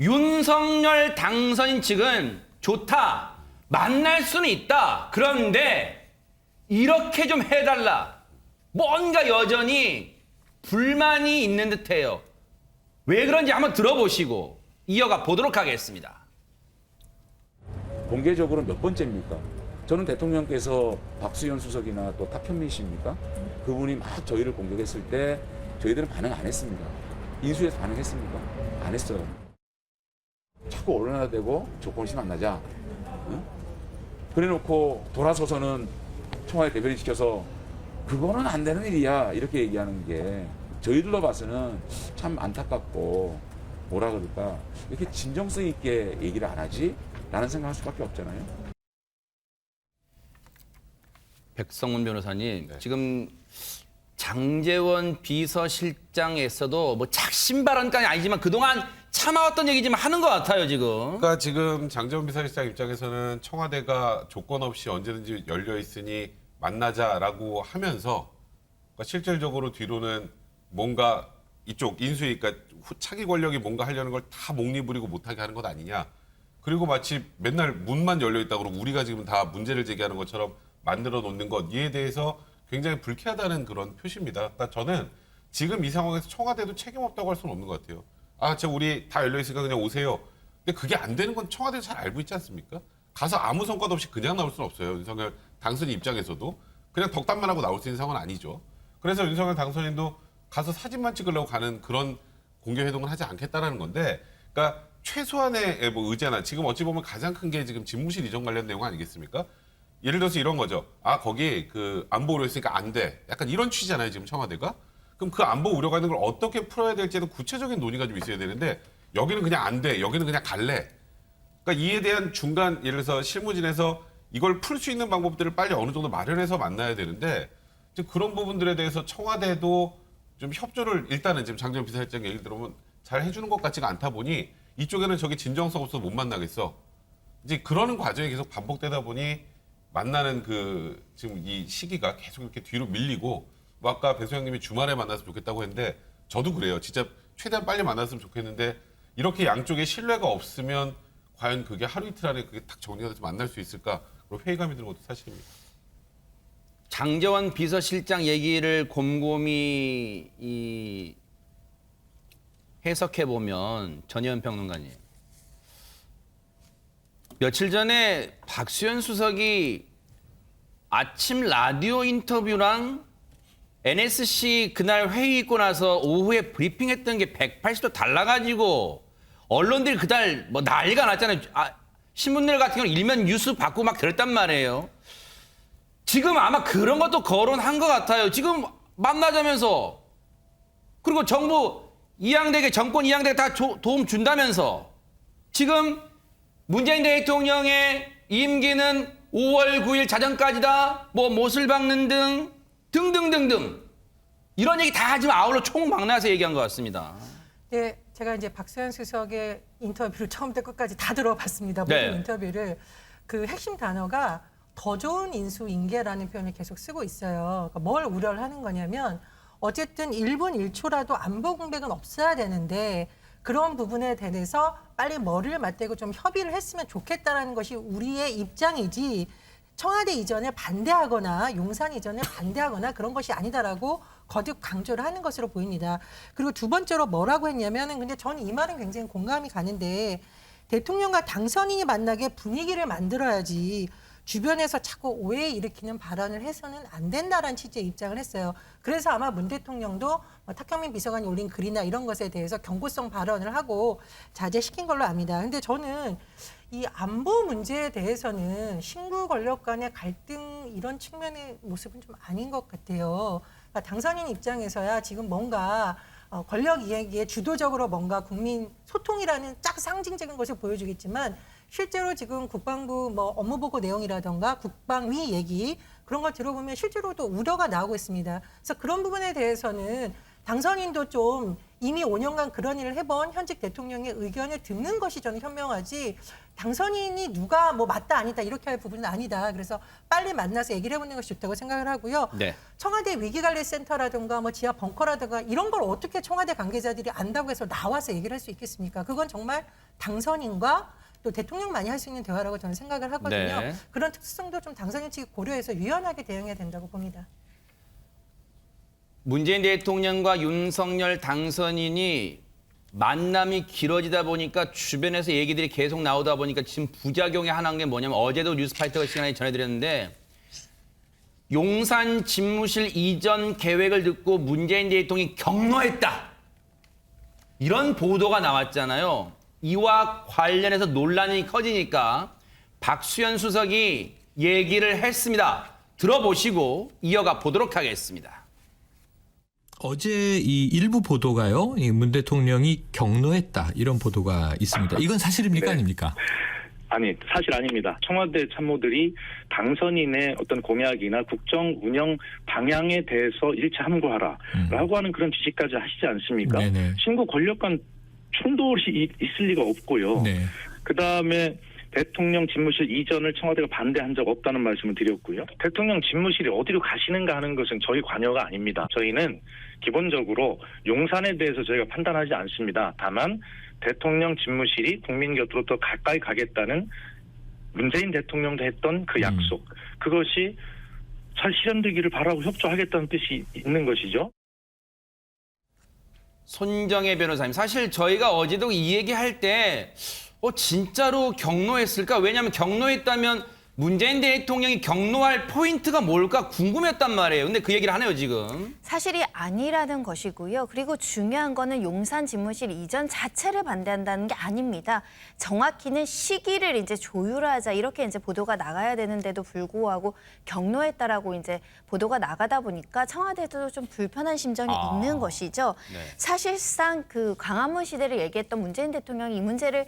윤석열 당선인 측은 좋다. 만날 수는 있다. 그런데 이렇게 좀 해달라. 뭔가 여전히 불만이 있는 듯해요. 왜 그런지 한번 들어보시고 이어가 보도록 하겠습니다. 공개적으로 몇 번째입니까? 저는 대통령께서 박수현 수석이나 또 탁현민 씨입니까? 그분이 막 저희를 공격했을 때 저희들은 반응 안 했습니다. 인수에서 반응했습니까? 안 했어요. 자꾸 언론에다 대고 조건시 만나자. 응? 그래놓고 돌아서서는 청와대 대변인 시켜서 그거는 안 되는 일이야 이렇게 얘기하는 게 저희들로 봐서는 참 안타깝고 뭐라 그럴까 이렇게 진정성 있게 얘기를 안 하지? 라는 생각할 수밖에 없잖아요. 백성문 변호사님, 지금 장제원 비서실장에서도 뭐 작심 발언까지 아니지만 그동안 참아왔던 얘기지만 하는 것 같아요, 지금. 그러니까 지금 장제원 비서실장 입장에서는 청와대가 조건 없이 언제든지 열려 있으니 만나자라고 하면서 그러니까 실질적으로 뒤로는 뭔가 이쪽 인수위, 그러니까 차기 권력이 뭔가 하려는 걸 다 목리부리고 못하게 하는 것 아니냐. 그리고 마치 맨날 문만 열려 있다고 그러고 우리가 지금 다 문제를 제기하는 것처럼 만들어 놓는 것, 이에 대해서 굉장히 불쾌하다는 그런 표시입니다. 그러니까 저는 지금 이 상황에서 청와대도 책임 없다고 할 수는 없는 것 같아요. 우리 다 열려 있으니까 그냥 오세요. 근데 그게 안 되는 건 청와대도 잘 알고 있지 않습니까? 가서 아무 성과도 없이 그냥 나올 수는 없어요. 윤석열 당선인 입장에서도. 그냥 덕담만 하고 나올 수 있는 상황은 아니죠. 그래서 윤석열 당선인도 가서 사진만 찍으려고 가는 그런 공개회동을 하지 않겠다라는 건데, 그러니까 최소한의 뭐 의제나 지금 어찌 보면 가장 큰 게 지금 집무실 이전 관련 내용 아니겠습니까? 예를 들어서 이런 거죠. 거기 그 안보 우려 있으니까 안 돼. 약간 이런 취지잖아요, 지금 청와대가. 그럼 그 안보 우려가 있는 걸 어떻게 풀어야 될지는 구체적인 논의가 좀 있어야 되는데 여기는 그냥 안 돼. 여기는 그냥 갈래. 그러니까 이에 대한 중간 예를 들어서 실무진에서 이걸 풀 수 있는 방법들을 빨리 어느 정도 마련해서 만나야 되는데 지금 그런 부분들에 대해서 청와대도 좀 협조를 일단은 지금 장제원 비서실장 얘기를 들어보면 잘 해주는 것 같지가 않다 보니 이쪽에는 저기 진정성 없어서 못 만나겠어. 이제 그러는 과정이 계속 반복되다 보니 만나는 지금 이 시기가 계속 이렇게 뒤로 밀리고 뭐 아까 배 소장님이 주말에 만났으면 좋겠다고 했는데 저도 그래요. 진짜 최대한 빨리 만났으면 좋겠는데 이렇게 양쪽에 신뢰가 없으면 과연 그게 하루 이틀 안에 그게 딱 정리가 돼서 만날 수 있을까? 그리고 회의감이 드는 것도 사실입니다. 장제원 비서실장 얘기를 곰곰이 해석해 보면 전혜연 평론가님, 며칠 전에 박수현 수석이 아침 라디오 인터뷰랑 NSC 그날 회의 있고 나서 오후에 브리핑했던 게 180도 달라가지고 언론들이 그날 뭐 난리가 났잖아요. 신문들 같은 경우는 일면 뉴스 받고 막 그랬단 말이에요. 지금 아마 그런 것도 거론한 것 같아요. 지금 만나자면서. 그리고 정부 이양대계, 정권 이양대계 다 도움 준다면서. 지금 문재인 대통령의 임기는 5월 9일 자정까지다. 뭐 못을 박는 등등등등. 이런 얘기 다 지금 아울러 총망라해서 얘기한 것 같습니다. 네, 제가 이제 박수현 수석의 인터뷰를 처음부터 끝까지 다 들어봤습니다. 모든 네. 인터뷰를. 그 핵심 단어가 더 좋은 인수인계라는 표현을 계속 쓰고 있어요. 그러니까 뭘 우려를 하는 거냐면 어쨌든 1분 1초라도 안보 공백은 없어야 되는데 그런 부분에 대해서 빨리 머리를 맞대고 좀 협의를 했으면 좋겠다라는 것이 우리의 입장이지 청와대 이전에 반대하거나 용산 이전에 반대하거나 그런 것이 아니다라고 거듭 강조를 하는 것으로 보입니다. 그리고 두 번째로 뭐라고 했냐면은 근데 저는 이 말은 굉장히 공감이 가는데 대통령과 당선인이 만나게 분위기를 만들어야지 주변에서 자꾸 오해 일으키는 발언을 해서는 안 된다라는 취지의 입장을 했어요. 그래서 아마 문 대통령도 탁현민 비서관이 올린 글이나 이런 것에 대해서 경고성 발언을 하고 자제시킨 걸로 압니다. 근데 저는 이 안보 문제에 대해서는 신구 권력 간의 갈등 이런 측면의 모습은 좀 아닌 것 같아요. 그러니까 당선인 입장에서야 지금 뭔가 권력 이야기에 주도적으로 뭔가 국민 소통이라는 짝 상징적인 것을 보여주겠지만 실제로 지금 국방부 뭐 업무보고 내용이라던가 국방위 얘기 그런 걸 들어보면 실제로도 우려가 나오고 있습니다. 그래서 그런 부분에 대해서는 당선인도 좀 이미 5년간 그런 일을 해본 현직 대통령의 의견을 듣는 것이 저는 현명하지 당선인이 누가 뭐 맞다 아니다 이렇게 할 부분은 아니다. 그래서 빨리 만나서 얘기를 해보는 것이 좋다고 생각을 하고요. 네. 청와대 위기관리센터라든가 뭐 지하 벙커라든가 이런 걸 어떻게 청와대 관계자들이 안다고 해서 나와서 얘기를 할 수 있겠습니까? 그건 정말 당선인과 또 대통령만이 할 수 있는 대화라고 저는 생각을 하거든요. 네. 그런 특성도 좀 당선인 측이 고려해서 유연하게 대응해야 된다고 봅니다. 문재인 대통령과 윤석열 당선인이 만남이 길어지다 보니까 주변에서 얘기들이 계속 나오다 보니까 지금 부작용이 하나인 게 뭐냐면 어제도 뉴스파이터 시간에 전해드렸는데 용산 집무실 이전 계획을 듣고 문재인 대통령이 격노했다. 이런 보도가 나왔잖아요. 이와 관련해서 논란이 커지니까 박수현 수석이 얘기를 했습니다. 들어보시고 이어가 보도록 하겠습니다. 어제 이 일부 보도가요, 문 대통령이 격노했다 이런 보도가 있습니다. 이건 사실입니까, 아닙니까? 아니, 사실 아닙니다. 청와대 참모들이 당선인의 어떤 공약이나 국정 운영 방향에 대해서 일체 함구하라라고 하는 그런 지시까지 하시지 않습니까? 네네. 신구 권력 간 충돌이 있을 리가 없고요. 네. 그다음에 대통령 집무실 이전을 청와대가 반대한 적 없다는 말씀을 드렸고요. 대통령 집무실이 어디로 가시는가 하는 것은 저희 관여가 아닙니다. 저희는 기본적으로 용산에 대해서 저희가 판단하지 않습니다. 다만 대통령 집무실이 국민 곁으로 더 가까이 가겠다는 문재인 대통령도 했던 그 약속, 그것이 잘 실현되기를 바라고 협조하겠다는 뜻이 있는 것이죠. 손정혜 변호사님, 사실 저희가 어제도 이 얘기할 때 진짜로 격노했을까? 왜냐하면 격노했다면 문재인 대통령이 격노할 포인트가 뭘까 궁금했단 말이에요. 근데 그 얘기를 하네요, 지금. 사실이 아니라는 것이고요. 그리고 중요한 거는 용산 집무실 이전 자체를 반대한다는 게 아닙니다. 정확히는 시기를 이제 조율하자 이렇게 이제 보도가 나가야 되는데도 불구하고 격노했다라고 이제 보도가 나가다 보니까 청와대도 좀 불편한 심정이 있는 것이죠. 네. 사실상 그 광화문 시대를 얘기했던 문재인 대통령이 이 문제를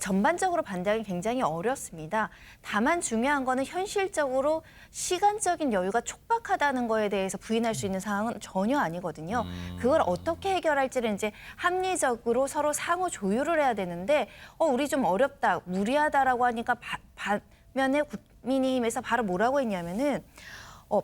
전반적으로 반대하기 굉장히 어렵습니다. 다만 중요한 거는 현실적으로 시간적인 여유가 촉박하다는 거에 대해서 부인할 수 있는 상황은 전혀 아니거든요. 그걸 어떻게 해결할지를 이제 합리적으로 서로 상호 조율을 해야 되는데 우리 좀 어렵다, 무리하다라고 하니까 반면에 국민의힘에서 바로 뭐라고 했냐면은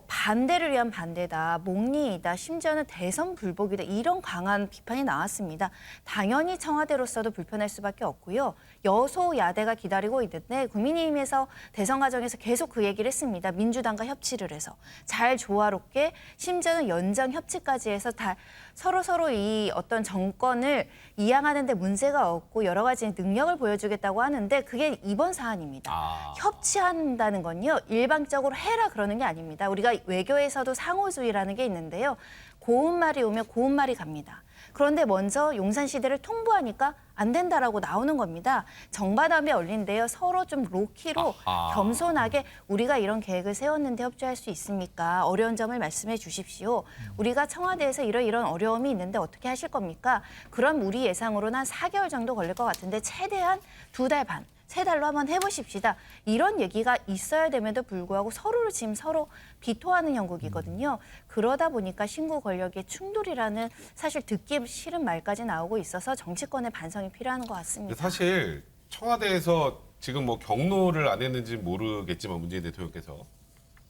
반대를 위한 반대다, 목리이다, 심지어는 대선 불복이다 이런 강한 비판이 나왔습니다. 당연히 청와대로서도 불편할 수밖에 없고요. 여소야대가 기다리고 있는데 국민의힘에서 대선 과정에서 계속 그 얘기를 했습니다. 민주당과 협치를 해서 잘 조화롭게 심지어는 연정 협치까지 해서 다 서로 이 어떤 정권을 이양하는 데 문제가 없고 여러 가지 능력을 보여주겠다고 하는데 그게 이번 사안입니다. 협치한다는 건요. 일방적으로 해라 그러는 게 아닙니다. 우리가 외교에서도 상호주의라는 게 있는데요. 고운 말이 오면 고운 말이 갑니다. 그런데 먼저 용산 시대를 통보하니까 안 된다라고 나오는 겁니다. 정반합에 올린데요. 서로 좀 로키로 겸손하게 우리가 이런 계획을 세웠는데 협조할 수 있습니까? 어려운 점을 말씀해 주십시오. 우리가 청와대에서 이런 어려움이 있는데 어떻게 하실 겁니까? 그럼 우리 예상으로는 한 4개월 정도 걸릴 것 같은데 최대한 2달 반. 3달로 한번 해보십시다. 이런 얘기가 있어야 됨에도 불구하고 서로를 지금 서로 비토하는 형국이거든요. 그러다 보니까 신구 권력의 충돌이라는 사실 듣기 싫은 말까지 나오고 있어서 정치권의 반성이 필요한 것 같습니다. 사실 청와대에서 지금 뭐 격노를 안 했는지 모르겠지만 문재인 대통령께서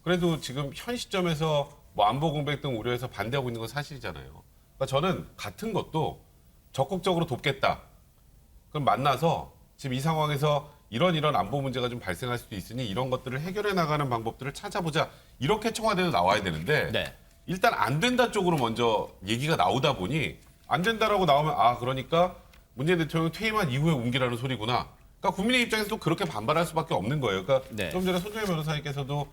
그래도 지금 현 시점에서 뭐 안보 공백 등 우려해서 반대하고 있는 건 사실이잖아요. 그러니까 저는 같은 것도 적극적으로 돕겠다. 그럼 만나서 지금 이 상황에서 이런 안보 문제가 좀 발생할 수도 있으니 이런 것들을 해결해 나가는 방법들을 찾아보자. 이렇게 청와대도 나와야 되는데 네. 일단 안 된다 쪽으로 먼저 얘기가 나오다 보니 안 된다라고 나오면 그러니까 문재인 대통령 퇴임한 이후에 옮기라는 소리구나. 그러니까 국민의 입장에서도 그렇게 반발할 수밖에 없는 거예요. 그러니까 네. 좀 전에 손정혜 변호사님께서도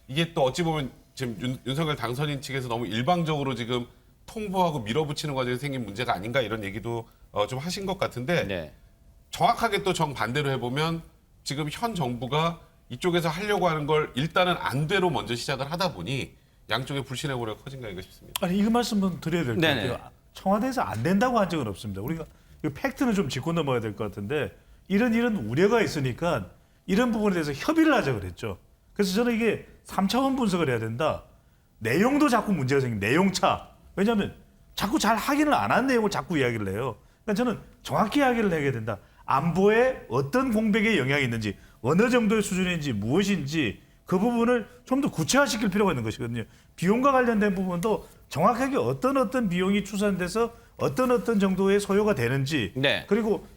이게 또 어찌 보면 지금 윤석열 당선인 측에서 너무 일방적으로 지금 통보하고 밀어붙이는 과정에서 생긴 문제가 아닌가 이런 얘기도 좀 하신 것 같은데 네. 정확하게 또 정반대로 해보면 지금 현 정부가 이쪽에서 하려고 하는 걸 일단은 안 돼로 먼저 시작을 하다 보니 양쪽의 불신의 고려가 커진 거 아닌가 싶습니다. 아니, 이거 말씀은 드려야 될 것 같아요. 청와대에서 안 된다고 한 적은 없습니다. 우리가 이 팩트는 좀 짚고 넘어야 될 것 같은데 이런 우려가 있으니까 이런 부분에 대해서 협의를 하자 그랬죠. 그래서 저는 이게 3차원 분석을 해야 된다. 내용도 자꾸 문제가 생깁니다. 내용차. 왜냐하면 자꾸 잘 확인을 안 한 내용을 자꾸 이야기를 해요. 그러니까 저는 정확히 이야기를 해야 된다. 안보에 어떤 공백에 영향이 있는지, 어느 정도의 수준인지, 무엇인지 그 부분을 좀 더 구체화시킬 필요가 있는 것이거든요. 비용과 관련된 부분도 정확하게 어떤 비용이 추산돼서 어떤 정도의 소요가 되는지, 네. 그리고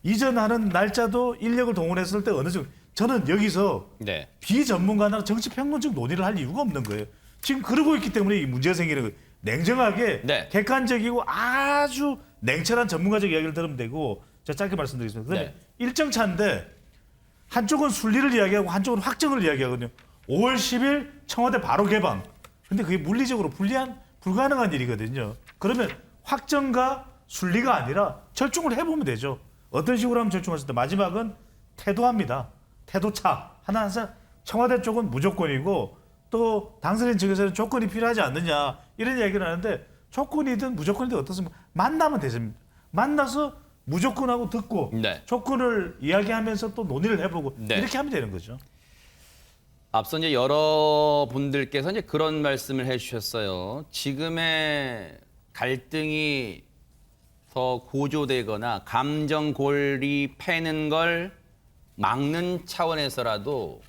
이전하는 날짜도 인력을 동원했을 때 어느 정도, 저는 여기서 네. 비전문가나 정치평론적 논의를 할 이유가 없는 거예요. 지금 그러고 있기 때문에 이 문제가 생기는 거예요. 냉정하게 네. 객관적이고 아주 냉철한 전문가적 이야기를 들으면 되고, 제가 짧게 말씀드리겠습니다. 그다음에 네. 일정 차인데 한쪽은 순리를 이야기하고 한쪽은 확정을 이야기하거든요. 5월 10일 청와대 바로 개방. 근데 그게 물리적으로 불가능한 일이거든요. 그러면 확정과 순리가 아니라 절충을 해보면 되죠. 어떤 식으로 하면 절충하실 때 마지막은 태도합니다. 태도차. 항상 청와대 쪽은 무조건이고 또 당선인 측에서는 조건이 필요하지 않느냐 이런 이야기를 하는데, 조건이든 무조건이든 어떻습니까? 만나면 되습니다. 만나서 무조건하고 듣고 네. 조건을 이야기하면서 또 논의를 해보고 네. 이렇게 하면 되는 거죠. 앞서 이제 여러분들께서 이제 그런 말씀을 해주셨어요. 지금의 갈등이 더 고조되거나 감정 골입하는 걸 막는 차원에서라도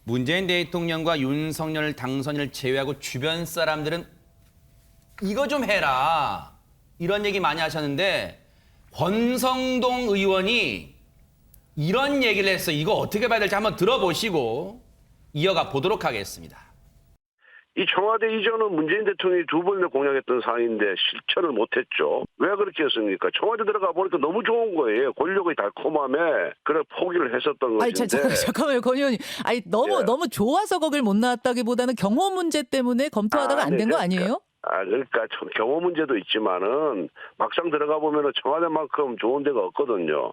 문재인 대통령과 윤석열 당선인을 제외하고 주변 사람들은 이거 좀 해라. 이런 얘기 많이 하셨는데 권성동 의원이 이런 얘기를 했어요. 이거 어떻게 봐야 될지 한번 들어보시고 이어가 보도록 하겠습니다. 이 청와대 이전은 문재인 대통령이 2번이나 공약했던 사안인데 실천을 못했죠. 왜 그렇게 했습니까? 청와대 들어가 보니까 너무 좋은 거예요. 권력의 달콤함에 그래 포기를 했었던 것인데. 잠깐만요, 권 의원님. 너무 좋아서 거길 못 나왔다기보다는 경호 문제 때문에 검토하다가 안 된 거 아니에요? 그러니까 경호 문제도 있지만은 막상 들어가 보면은 청와대만큼 좋은 데가 없거든요.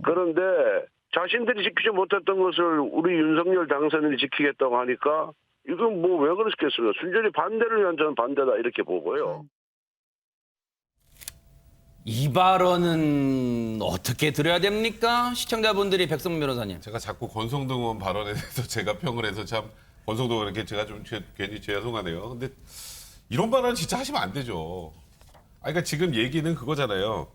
그런데 자신들이 지키지 못했던 것을 우리 윤석열 당선인이 지키겠다고 하니까 이건 뭐 왜 그러겠습니까? 순전히 반대를 위한 저는 반대다 이렇게 보고요. 이 발언은 어떻게 들어야 됩니까? 시청자분들이 백성문 변호사님. 제가 자꾸 권성동 의원 발언에 대해서 제가 평을 해서 참 권성동 의원에게 제가 좀 괜히 죄송하네요. 근데 이런 발언 진짜 하시면 안 되죠. 그러니까 지금 얘기는 그거잖아요.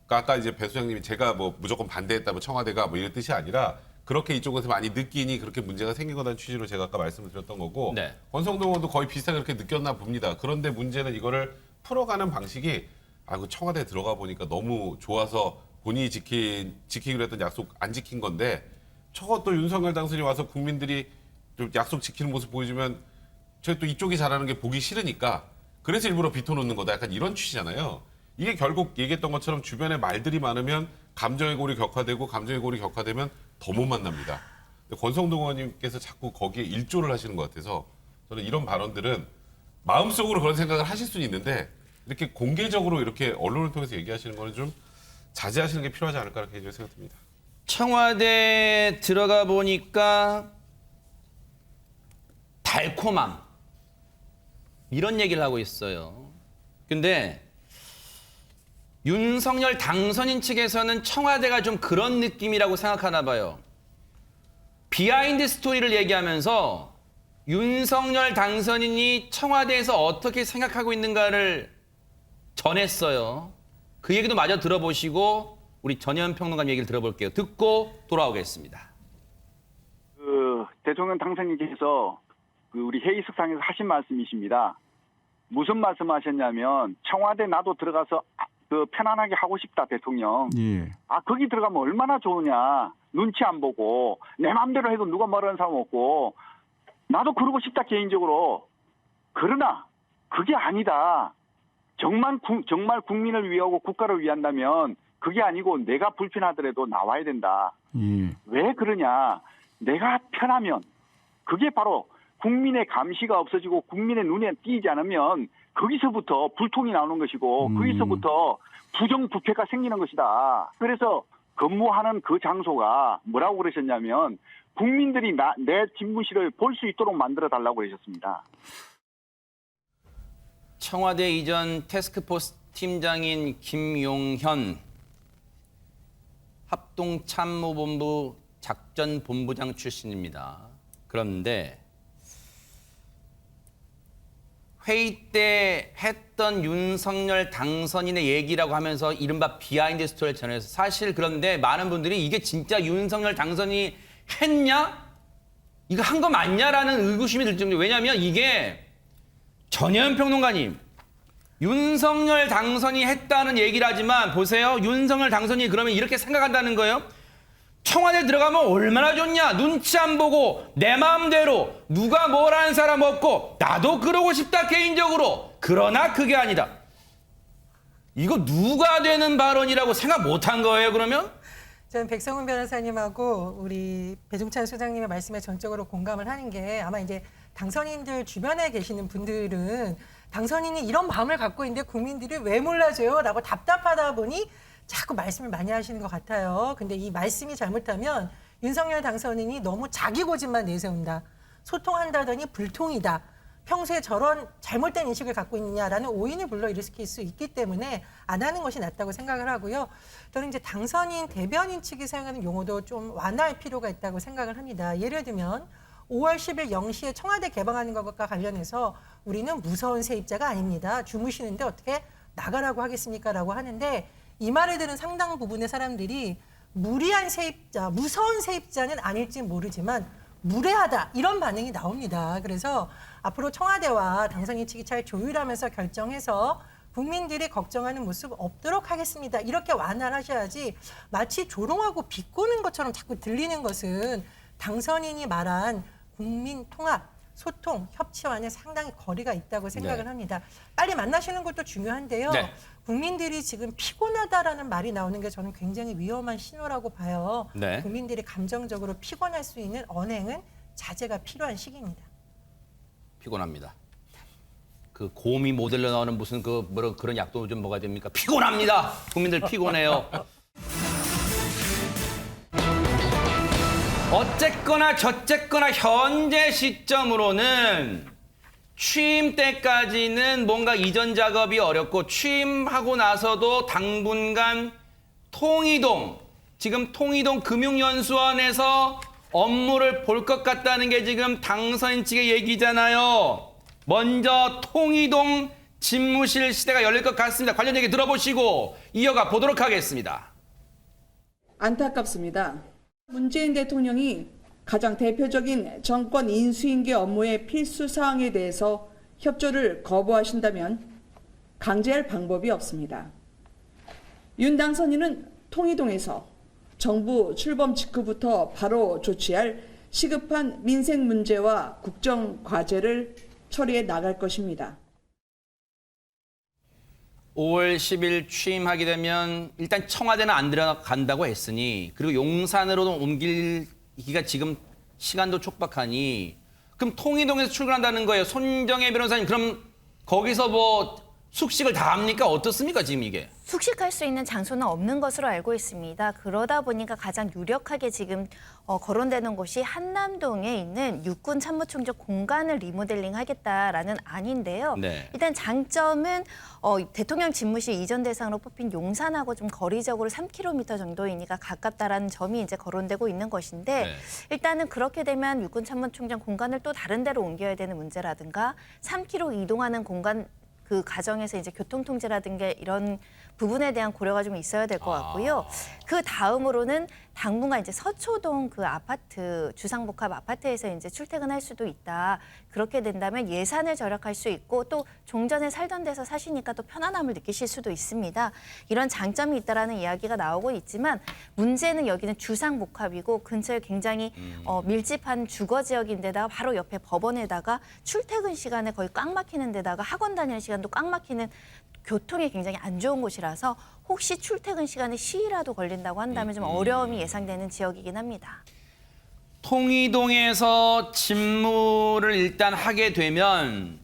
그러니까 아까 이제 배 소장님이 제가 뭐 무조건 반대했다면 청와대가 뭐 이런 뜻이 아니라 그렇게 이쪽에서 많이 느끼니 그렇게 문제가 생긴 거라는 취지로 제가 아까 말씀을 드렸던 거고, 네. 권성동 의원도 거의 비슷하게 그렇게 느꼈나 봅니다. 그런데 문제는 이거를 풀어가는 방식이 그 청와대에 들어가 보니까 너무 좋아서 본인이 지키기로 했던 약속 안 지킨 건데, 저것도 윤석열 당선인이 와서 국민들이 좀 약속 지키는 모습 보여주면 저희 또 이쪽이 잘하는 게 보기 싫으니까 그래서 일부러 비춰놓는 거다. 약간 이런 취지잖아요. 이게 결국 얘기했던 것처럼 주변에 말들이 많으면 감정의 골이 격화되고 감정의 골이 격화되면 더 못 만납니다. 권성동 의원님께서 자꾸 거기에 일조를 하시는 것 같아서 저는 이런 발언들은 마음속으로 그런 생각을 하실 수는 있는데 이렇게 공개적으로 이렇게 언론을 통해서 얘기하시는 거는 좀 자제하시는 게 필요하지 않을까 이렇게 개인적으로 생각됩니다. 청와대에 들어가 보니까 달콤함 이런 얘기를 하고 있어요. 근데 윤석열 당선인 측에서는 청와대가 좀 그런 느낌이라고 생각하나 봐요. 비하인드 스토리를 얘기하면서 윤석열 당선인이 청와대에서 어떻게 생각하고 있는가를 전했어요. 그 얘기도 마저 들어보시고 우리 전현 평론가 얘기를 들어볼게요. 듣고 돌아오겠습니다. 대통령 당선인께서 우리 회의석상에서 하신 말씀이십니다. 무슨 말씀하셨냐면 청와대 나도 들어가서 편안하게 하고 싶다 대통령. 예. 거기 들어가면 얼마나 좋으냐. 눈치 안 보고 내 마음대로 해도 누가 뭐라는 사람 없고 나도 그러고 싶다 개인적으로. 그러나 그게 아니다. 정말 국민을 위하고 국가를 위한다면 그게 아니고 내가 불편하더라도 나와야 된다. 예. 왜 그러냐. 내가 편하면 그게 바로 국민의 감시가 없어지고 국민의 눈에 띄지 않으면 거기서부터 불통이 나오는 것이고 거기서부터 부정부패가 생기는 것이다. 그래서 근무하는 그 장소가 뭐라고 그러셨냐면 국민들이 내 집무실을 볼 수 있도록 만들어 달라고 그러셨습니다. 청와대 이전 태스크포스 팀장인 김용현 합동참모본부 작전본부장 출신입니다. 그런데 회의 때 했던 윤석열 당선인의 얘기라고 하면서 이른바 비하인드 스토리를 전해서 사실 그런데 많은 분들이 이게 진짜 윤석열 당선인이 했냐? 이거 한 거 맞냐라는 의구심이 들 정도. 왜냐하면 이게 전혜연 평론가님, 윤석열 당선이 했다는 얘기를 하지만 보세요. 윤석열 당선이 그러면 이렇게 생각한다는 거예요. 청와대 들어가면 얼마나 좋냐. 눈치 안 보고 내 마음대로 누가 뭘 하는 사람 없고 나도 그러고 싶다 개인적으로. 그러나 그게 아니다. 이거 누가 되는 발언이라고 생각 못한 거예요 그러면? 저는 백성훈 변호사님하고 우리 배종찬 소장님의 말씀에 전적으로 공감을 하는 게 아마 이제 당선인들 주변에 계시는 분들은 당선인이 이런 마음을 갖고 있는데 국민들이 왜 몰라줘요? 라고 답답하다 보니 자꾸 말씀을 많이 하시는 것 같아요. 근데 이 말씀이 잘못하면 윤석열 당선인이 너무 자기 고집만 내세운다. 소통한다더니 불통이다. 평소에 저런 잘못된 인식을 갖고 있느냐라는 오인을 불러일으킬 수 있기 때문에 안 하는 것이 낫다고 생각을 하고요. 저는 이제 당선인, 대변인 측이 사용하는 용어도 좀 완화할 필요가 있다고 생각을 합니다. 예를 들면 5월 10일 0시에 청와대 개방하는 것과 관련해서 우리는 무서운 세입자가 아닙니다. 주무시는데 어떻게 나가라고 하겠습니까? 라고 하는데 이 말을 들은 상당 부분의 사람들이 무리한 세입자, 무서운 세입자는 아닐지 모르지만 무례하다 이런 반응이 나옵니다. 그래서 앞으로 청와대와 당선인 측이 잘 조율하면서 결정해서 국민들이 걱정하는 모습 없도록 하겠습니다. 이렇게 완화를 하셔야지 마치 조롱하고 비꼬는 것처럼 자꾸 들리는 것은 당선인이 말한 국민 통합, 소통, 협치와는 상당히 거리가 있다고 생각을 합니다. 빨리 만나시는 것도 중요한데요. 국민들이 지금 피곤하다라는 말이 나오는 게 저는 굉장히 위험한 신호라고 봐요. 국민들이 감정적으로 피곤할 수 있는 언행은 자제가 필요한 시기입니다. 피곤합니다. 그 곰이 모델로 나오는 무슨 그런 약도 좀 먹어야 됩니까? 피곤합니다. 국민들 피곤해요. 어쨌거나 저쨌거나 현재 시점으로는 취임 때까지는 뭔가 이전 작업이 어렵고 취임하고 나서도 당분간 통이동, 지금 통이동 금융연수원에서 업무를 볼 것 같다는 게 지금 당선인 측의 얘기잖아요. 먼저 통이동 집무실 시대가 열릴 것 같습니다. 관련 얘기 들어보시고 이어가 보도록 하겠습니다. 안타깝습니다. 문재인 대통령이 가장 대표적인 정권 인수인계 업무의 필수 사항에 대해서 협조를 거부하신다면 강제할 방법이 없습니다. 윤 당선인은 통이동에서 정부 출범 직후부터 바로 조치할 시급한 민생 문제와 국정 과제를 처리해 나갈 것입니다. 5월 10일 취임하게 되면 일단 청와대는 안 들어간다고 했으니 그리고 용산으로 옮기기가 지금 시간도 촉박하니 그럼 통이동에서 출근한다는 거예요. 손정혜 변호사님 그럼 거기서 뭐 숙식을 다 합니까? 어떻습니까 지금 이게? 숙식할 수 있는 장소는 없는 것으로 알고 있습니다. 그러다 보니까 가장 유력하게 지금 거론되는 곳이 한남동에 있는 육군 참모총재 공간을 리모델링 하겠다라는 안인데요. 일단 장점은 대통령 집무실 이전 대상으로 뽑힌 용산하고 좀 거리적으로 3km 정도이니까 가깝다라는 점이 이제 거론되고 있는 것인데 일단은 그렇게 되면 육군 참모총장 공간을 또 다른 데로 옮겨야 되는 문제라든가 3km 이동하는 공간 그 과정에서 이제 교통통제라든가 이런 부분에 대한 고려가 좀 있어야 될 것 같고요. 그 다음으로는 당분간 이제 서초동 그 아파트, 주상복합 아파트에서 이제 출퇴근할 수도 있다. 그렇게 된다면 예산을 절약할 수 있고 또 종전에 살던 데서 사시니까 또 편안함을 느끼실 수도 있습니다. 이런 장점이 있다라는 이야기가 나오고 있지만 문제는 여기는 주상복합이고 근처에 굉장히 밀집한 주거 지역인데다가 바로 옆에 법원에다가 출퇴근 시간에 거의 꽉 막히는 데다가 학원 다니는 시간도 꽉 막히는 교통이 굉장히 안 좋은 곳이라서 혹시 출퇴근 시간에 시위라도 걸린다고 한다면 좀 어려움이 예상되는 지역이긴 합니다. 통이동에서 집무를 일단 하게 되면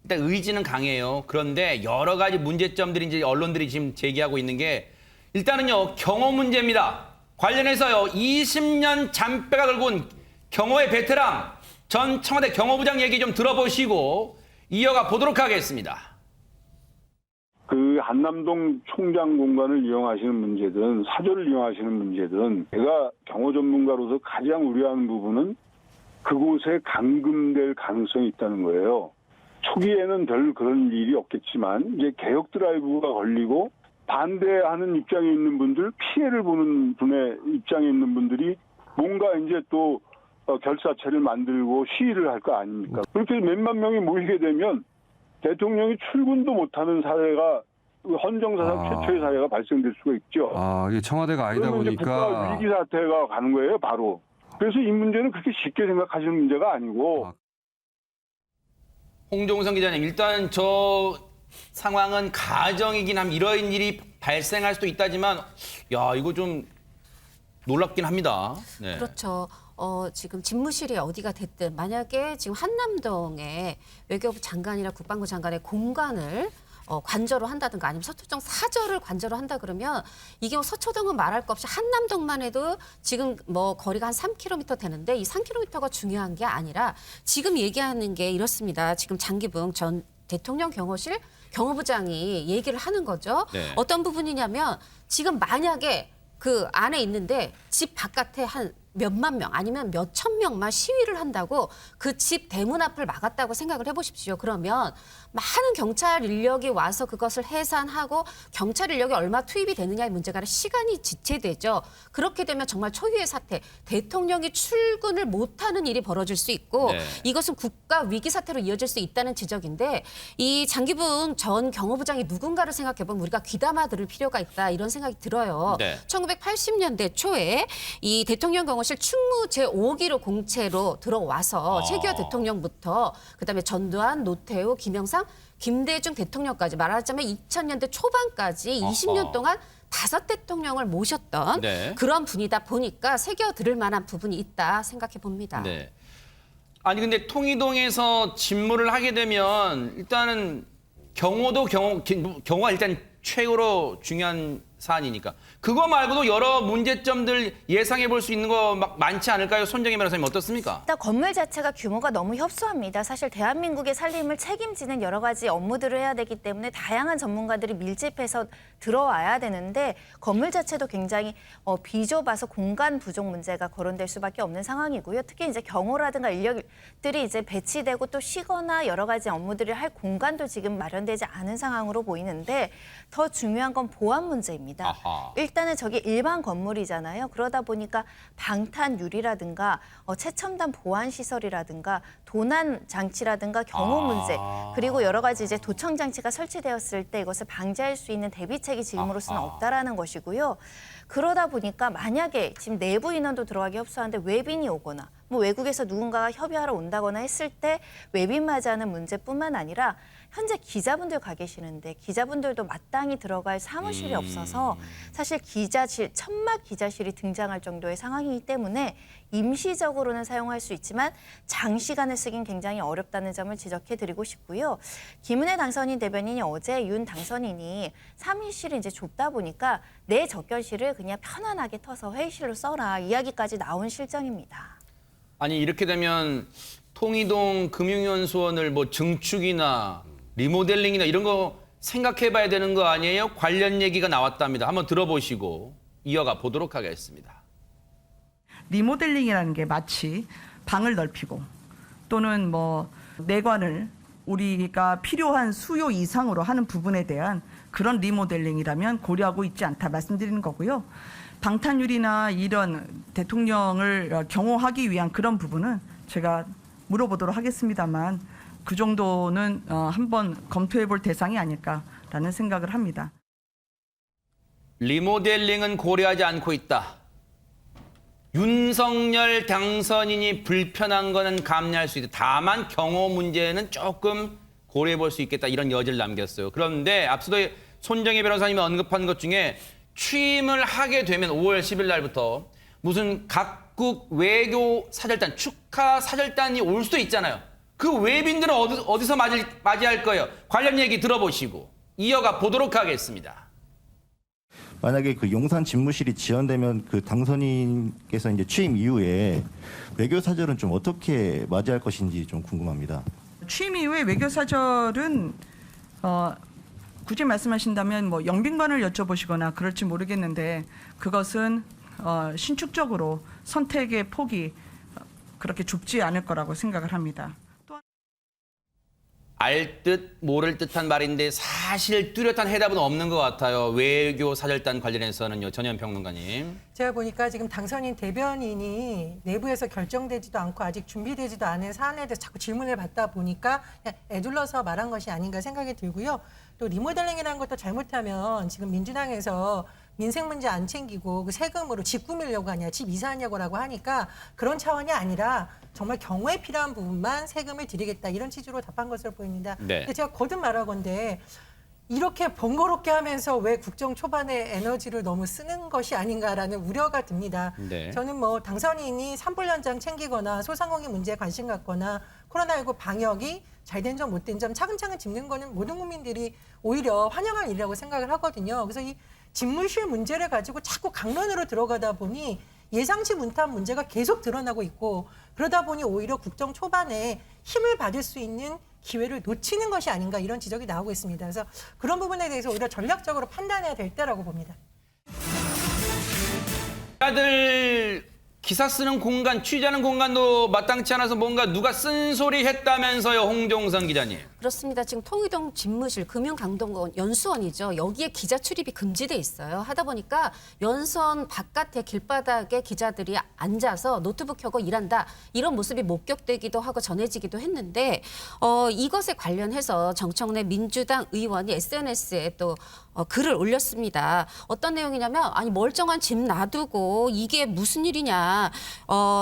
일단 의지는 강해요. 그런데 여러 가지 문제점들이 이제 언론들이 지금 제기하고 있는 게 일단은요 경호 문제입니다. 관련해서요 20년 잔뼈가 걸고 온 경호의 베테랑 전 청와대 경호부장 얘기 좀 들어보시고 이어가 보도록 하겠습니다. 그 한남동 총장 공간을 이용하시는 문제든 사저를 이용하시는 문제든 제가 경호 전문가로서 가장 우려하는 부분은 그곳에 감금될 가능성이 있다는 거예요. 초기에는 별 그런 일이 없겠지만 이제 개혁 드라이브가 걸리고 반대하는 입장에 있는 분들, 피해를 보는 분의 입장에 있는 분들이 뭔가 이제 또 결사체를 만들고 시위를 할 거 아닙니까? 그렇게 몇만 명이 모이게 되면 대통령이 출근도 못하는 사례가 헌정사상 최초의 사례가 발생될 수가 있죠. 이게 청와대가 아니다 그러면 이제 보니까 국가 위기 사태가 가는 거예요, 바로. 그래서 이 문제는 그렇게 쉽게 생각하시는 문제가 아니고. 홍종성 기자님, 일단 저 상황은 가정이긴 함 이런 일이 발생할 수도 있다지만 야 이거 좀 놀랍긴 합니다. 네. 그렇죠. 지금 집무실이 어디가 됐든 만약에 지금 한남동에 외교부 장관이나 국방부 장관의 공간을 관저로 한다든가 아니면 서초동 사저를 관저로 한다 그러면 이 경우 서초동은 말할 것 없이 한남동만 해도 지금 뭐 거리가 한 3km 되는데 이 3km가 중요한 게 아니라 지금 얘기하는 게 이렇습니다. 지금 장기붕 전 대통령 경호실 경호부장이 얘기를 하는 거죠. 네. 어떤 부분이냐면 지금 만약에 그 안에 있는데 집 바깥에 한 몇만 명 아니면 몇천 명만 시위를 한다고 그 집 대문 앞을 막았다고 생각을 해보십시오. 그러면 많은 경찰 인력이 와서 그것을 해산하고 경찰 인력이 얼마 투입이 되느냐의 문제가 아니라 시간이 지체되죠. 그렇게 되면 정말 초유의 사태, 대통령이 출근을 못하는 일이 벌어질 수 있고 네. 이것은 국가 위기 사태로 이어질 수 있다는 지적인데 이 장기붕 전 경호부장이 누군가를 생각해보면 우리가 귀담아 들을 필요가 있다 이런 생각이 들어요. 네. 1980년대 초에 이 대통령 경호실 충무 제5기로 공채로 들어와서 최규하 대통령부터 그다음에 전두환, 노태우, 김영삼, 김대중 대통령까지 말하자면 2000년대 초반까지 20년 동안 5 대통령을 모셨던 네. 그런 분이다 보니까 새겨 들을 만한 부분이 있다 생각해 봅니다. 네. 아니 근데 통이동에서 집무를 하게 되면 일단은 경호가 일단 최고로 중요한 사안이니까 그거 말고도 여러 문제점들 예상해 볼 수 있는 거 막 많지 않을까요? 손정혜 변호사님 어떻습니까? 일단 건물 자체가 규모가 너무 협소합니다. 사실 대한민국의 살림을 책임지는 여러 가지 업무들을 해야 되기 때문에 다양한 전문가들이 밀집해서 들어와야 되는데 건물 자체도 굉장히 비좁아서 공간 부족 문제가 거론될 수밖에 없는 상황이고요. 특히 이제 경호라든가 인력들이 이제 배치되고 또 쉬거나 여러 가지 업무들을 할 공간도 지금 마련되지 않은 상황으로 보이는데 더 중요한 건 보안 문제입니다. 아하. 일단은 저게 일반 건물이잖아요. 그러다 보니까 방탄유리라든가 최첨단 보안 시설이라든가 도난 장치라든가 경호 문제 그리고 여러 가지 이제 도청 장치가 설치되었을 때 이것을 방지할 수 있는 대비책이 지금으로서는 없다라는 것이고요. 그러다 보니까 만약에 지금 내부 인원도 들어가기 협소한데 외빈이 오거나 뭐 외국에서 누군가가 협의하러 온다거나 했을 때 외빈 맞이하는 문제뿐만 아니라 현재 기자분들 가 계시는데 기자분들도 마땅히 들어갈 사무실이 없어서 사실 기자실, 천막 기자실이 등장할 정도의 상황이기 때문에 임시적으로는 사용할 수 있지만 장시간에 쓰긴 굉장히 어렵다는 점을 지적해드리고 싶고요. 김은혜 당선인 대변인이 어제 윤 당선인이 3인실이 이제 좁다 보니까 내 접견실을 그냥 편안하게 터서 회의실로 써라 이야기까지 나온 실정입니다. 아니 이렇게 되면 통이동 금융연수원을 뭐 증축이나 리모델링이나 이런 거 생각해봐야 되는 거 아니에요? 관련 얘기가 나왔답니다. 한번 들어보시고 이어가 보도록 하겠습니다. 리모델링이라는 게 마치 방을 넓히고 또는 뭐 내관을 우리가 필요한 수요 이상으로 하는 부분에 대한 그런 리모델링이라면 고려하고 있지 않다 말씀드리는 거고요. 방탄유리나 이런 대통령을 경호하기 위한 그런 부분은 제가 물어보도록 하겠습니다만 그 정도는 한번 검토해 볼 대상이 아닐까라는 생각을 합니다. 리모델링은 고려하지 않고 있다. 윤석열 당선인이 불편한 거는 감내할 수 있다. 다만 경호 문제는 조금 고려해 볼 수 있겠다. 이런 여지를 남겼어요. 그런데 앞서도 손정혜 변호사님이 언급한 것 중에 취임을 하게 되면 5월 10일 날부터 무슨 각국 외교 사절단, 축하 사절단이 올 수도 있잖아요. 그 외빈들은 어디서 맞이할 거예요? 관련 얘기 들어보시고 이어가 보도록 하겠습니다. 만약에 그 용산 집무실이 지연되면 그 당선인께서 이제 취임 이후에 외교 사절은 좀 어떻게 맞이할 것인지 좀 궁금합니다. 취임 이후에 외교 사절은 굳이 말씀하신다면 뭐 영빈관을 여쭤보시거나 그럴지 모르겠는데 그것은 신축적으로 선택의 폭이 그렇게 좁지 않을 거라고 생각을 합니다. 알 듯 모를 듯한 말인데 사실 뚜렷한 해답은 없는 것 같아요. 외교 사절단 관련해서는요. 전현 평론가님. 제가 보니까 지금 당선인 대변인이 내부에서 결정되지도 않고 아직 준비되지도 않은 사안에 대해서 자꾸 질문을 받다 보니까 그냥 애둘러서 말한 것이 아닌가 생각이 들고요. 또 리모델링이라는 것도 잘못하면 지금 민주당에서 민생 문제 안 챙기고 그 세금으로 집 꾸미려고 하냐, 집 이사하냐고라고 하니까 그런 차원이 아니라 정말 경우에 필요한 부분만 세금을 드리겠다 이런 취지로 답한 것으로 보입니다. 네. 근데 제가 거듭 말하건대 이렇게 번거롭게 하면서 왜 국정 초반에 에너지를 너무 쓰는 것이 아닌가라는 우려가 듭니다. 네. 저는 뭐 당선인이 산불 현장 챙기거나 소상공인 문제에 관심 갖거나 코로나19 방역이 잘된 점 못된 점 차근차근 짚는 거는 모든 국민들이 오히려 환영할 일이라고 생각을 하거든요. 그래서 이 집무실 문제를 가지고 자꾸 강론으로 들어가다 보니 예상치 못한 문제가 계속 드러나고 있고 그러다 보니 오히려 국정 초반에 힘을 받을 수 있는 기회를 놓치는 것이 아닌가 이런 지적이 나오고 있습니다. 그래서 그런 부분에 대해서 오히려 전략적으로 판단해야 될 때라고 봅니다. 다들 기사 쓰는 공간, 취재하는 공간도 마땅치 않아서 뭔가 누가 쓴소리 했다면서요, 홍종선 기자님. 그렇습니다. 지금 통일동 집무실 금융강동원 연수원이죠. 여기에 기자 출입이 금지돼 있어요. 하다 보니까 연수원 바깥에 길바닥에 기자들이 앉아서 노트북 켜고 일한다. 이런 모습이 목격되기도 하고 전해지기도 했는데 이것에 관련해서 정청래 민주당 의원이 SNS에 또 글을 올렸습니다. 어떤 내용이냐면 아니 멀쩡한 집 놔두고 이게 무슨 일이냐.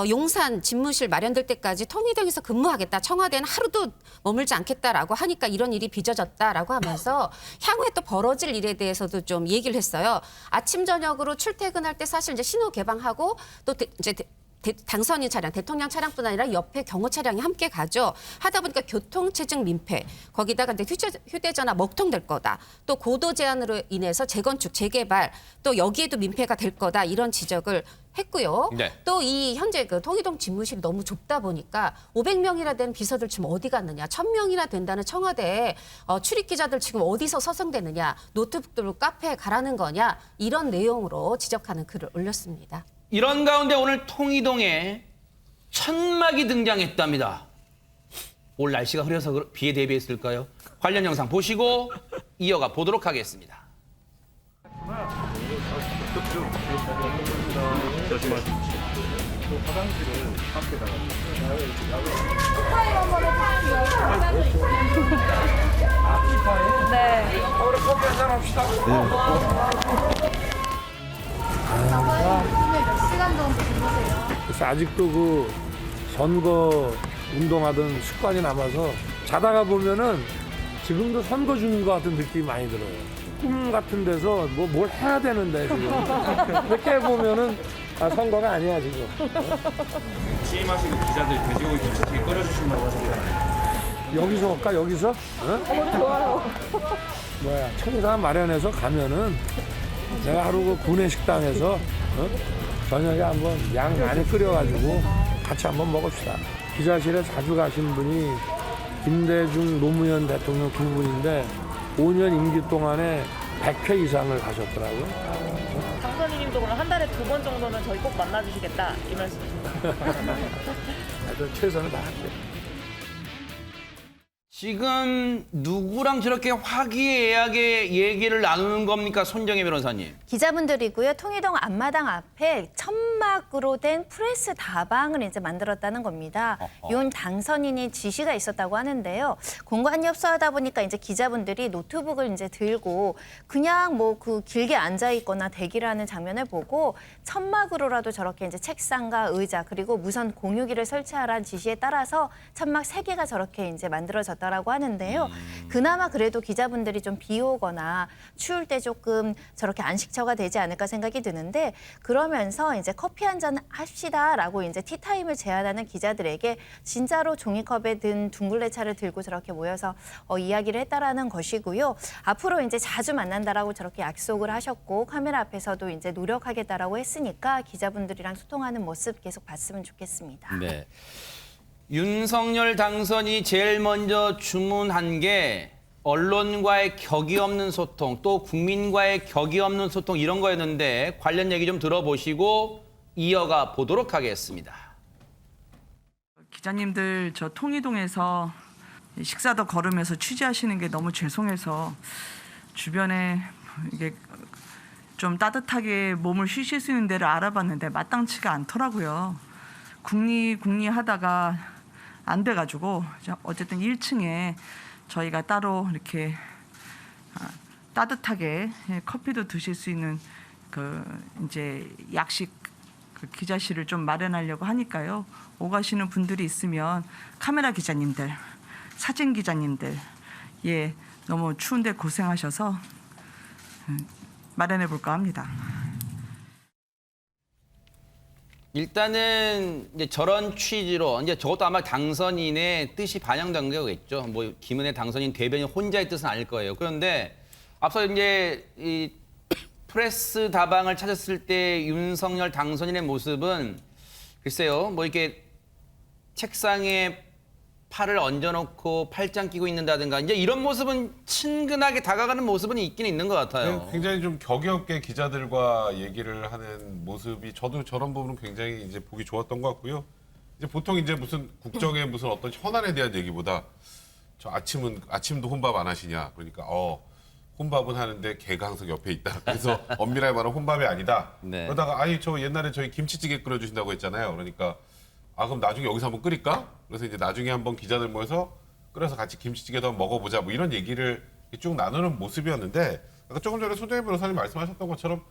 용산 집무실 마련될 때까지 통일동에서 근무하겠다. 청와대는 하루도 머물지 않겠다라고 하니까 이런 일이 빚어졌다라고 하면서 향후에 또 벌어질 일에 대해서도 좀 얘기를 했어요. 아침 저녁으로 출퇴근할 때 사실 이제 신호 개방하고 또 이제 당선인 차량, 대통령 차량뿐 아니라 옆에 경호 차량이 함께 가죠. 하다 보니까 교통체증 민폐, 거기다가 이제 휴대전화 먹통될 거다. 또 고도 제한으로 인해서 재건축, 재개발, 또 여기에도 민폐가 될 거다. 이런 지적을 했고요. 네. 또 이 현재 그 통일동 집무실이 너무 좁다 보니까 500명이나 되는 비서들 지금 어디 갔느냐, 1000명이나 된다는 청와대 출입 기자들 지금 어디서 서성대느냐, 노트북 들고 카페에 가라는 거냐 이런 내용으로 지적하는 글을 올렸습니다. 이런 가운데 오늘 통이동에 천막이 등장했답니다. 올 날씨가 흐려서 비에 대비했을까요? 관련 영상 보시고 이어가 보도록 하겠습니다. 네. 우리 커피 한잔 합시다. 몇 시간 정도 주무세요? 그래서 아직도 그 선거 운동하던 습관이 남아서 자다가 보면은 지금도 선거 중인 것 같은 느낌이 많이 들어요. 꿈 같은 데서 뭐 뭘 해야 되는데 지금 이렇게 보면은 선거가 아니야 지금. 취임하시고 기자들 돼지고기 김치찌개 끓여주신다고 하셨잖아요. 여기서 할까 여기서? 어? 좋아요. 뭐야 청사 마련해서 가면은 내가 하루 그 구내 식당에서 저녁에 한번 양 많이 끓여가지고 같이 한번 먹읍시다. 기자실에 자주 가신 분이 김대중 노무현 대통령 두 분인데 5년 임기 동안에 100회 이상을 가셨더라고요. 당선인님도 그럼 한 달에 2번 정도는 저희 꼭 만나주시겠다 이 말씀이십니까? 하여튼 최선을 다할게요. 지금 누구랑 저렇게 화기애애하게 얘기를 나누는 겁니까? 손정혜 변호사님. 기자분들이고요. 통일동 앞마당 앞에 천막으로 된 프레스 다방을 이제 만들었다는 겁니다. 윤 당선인이 지시가 있었다고 하는데요. 공간이 협소하다 보니까 이제 기자분들이 노트북을 이제 들고 그냥 뭐 그 길게 앉아 있거나 대기를 하는 장면을 보고 천막으로라도 저렇게 이제 책상과 의자 그리고 무선 공유기를 설치하라는 지시에 따라서 천막 3개가 저렇게 이제 만들어졌다라고 하는데요. 그나마 그래도 기자분들이 좀 비 오거나 추울 때 조금 저렇게 안식처가 되지 않을까 생각이 드는데 그러면서 이제 커피 한잔 합시다라고 이제 티타임을 제안하는 기자들에게 진짜로 종이컵에 든 둥글레차를 들고 저렇게 모여서 이야기를 했다라는 것이고요. 앞으로 이제 자주 만난다라고 저렇게 약속을 하셨고 카메라 앞에서도 이제 노력하겠다라고 했으니까 기자분들이랑 소통하는 모습 계속 봤으면 좋겠습니다. 네. 윤석열 당선이 제일 먼저 주문한 게 언론과의 격이 없는 소통, 또 국민과의 격이 없는 소통 이런 거였는데 관련 얘기 좀 들어보시고 이어가 보도록 하겠습니다. 기자님들 저 통이동에서 식사도 걸으면서 취재하시는 게 너무 죄송해서 주변에 이게 좀 따뜻하게 몸을 쉬실 수 있는 데를 알아봤는데 마땅치가 않더라고요. 국리 하다가 안 돼가지고 어쨌든 1층에 저희가 따로 이렇게 따뜻하게 커피도 드실 수 있는 그 이제 약식 그 기자실을 좀 마련하려고 하니까요. 오가시는 분들이 있으면 카메라 기자님들, 사진 기자님들, 예, 너무 추운데 고생하셔서 마련해 볼까 합니다. 일단은 이제 저런 취지로 이제 저것도 아마 당선인의 뜻이 반영된 거겠죠. 뭐 김은혜 당선인 대변인 혼자의 뜻은 아닐 거예요. 그런데 앞서 이제 이 프레스 다방을 찾았을 때 윤석열 당선인의 모습은 글쎄요, 뭐 이렇게 책상에 팔을 얹어놓고 팔짱 끼고 있는다든가 이제 이런 모습은 친근하게 다가가는 모습은 있긴 있는 것 같아요. 굉장히 좀 격이 없게 기자들과 얘기를 하는 모습이 저도 저런 부분은 굉장히 이제 보기 좋았던 것 같고요. 이제 보통 이제 무슨 국정의 무슨 어떤 현안에 대한 얘기보다 저 아침도 혼밥 안 하시냐 그러니까 혼밥은 하는데 개가 항상 옆에 있다. 그래서 엄밀하게 말하면 혼밥이 아니다. 네. 그러다가 아니 저 옛날에 저희 김치찌개 끓여주신다고 했잖아요. 그러니까 그럼 나중에 여기서 한번 끓일까? 그래서 이제 나중에 한번 기자들 모여서 끓여서 같이 김치찌개도 한번 먹어보자. 뭐 이런 얘기를 쭉 나누는 모습이었는데 아까 조금 전에 손정혜 변호사님 말씀하셨던 것처럼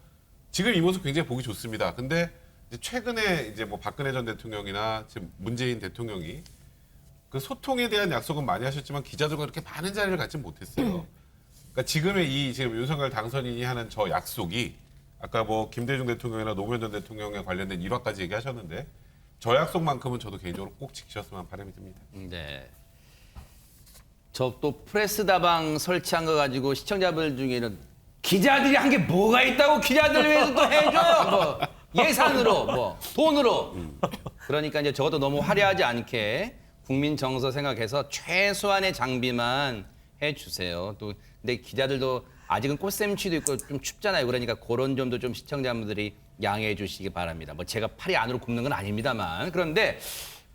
지금 이 모습 굉장히 보기 좋습니다. 근데 이제 최근에 이제 뭐 박근혜 전 대통령이나 지금 문재인 대통령이 그 소통에 대한 약속은 많이 하셨지만 기자들과 그렇게 많은 자리를 갖지 못했어요. 그러니까 지금의 이 지금 윤석열 당선인이 하는 저 약속이 아까 뭐 김대중 대통령이나 노무현 전 대통령에 관련된 일화까지 얘기하셨는데 저 약속만큼은 저도 개인적으로 꼭 지키셨으면 바람이 듭니다. 네. 저 또 프레스 다방 설치한 거 가지고 시청자분 중에는 기자들이 한 게 뭐가 있다고 기자들을 위해서 또 해줘요. 뭐 예산으로, 뭐 돈으로. 그러니까 이제 저것도 너무 화려하지 않게 국민 정서 생각해서 최소한의 장비만 해주세요. 또 근데 기자들도 아직은 꽃샘추위도 있고 좀 춥잖아요. 그러니까 그런 점도 좀 시청자분들이 양해해 주시기 바랍니다. 뭐 제가 팔이 안으로 굽는 건 아닙니다만. 그런데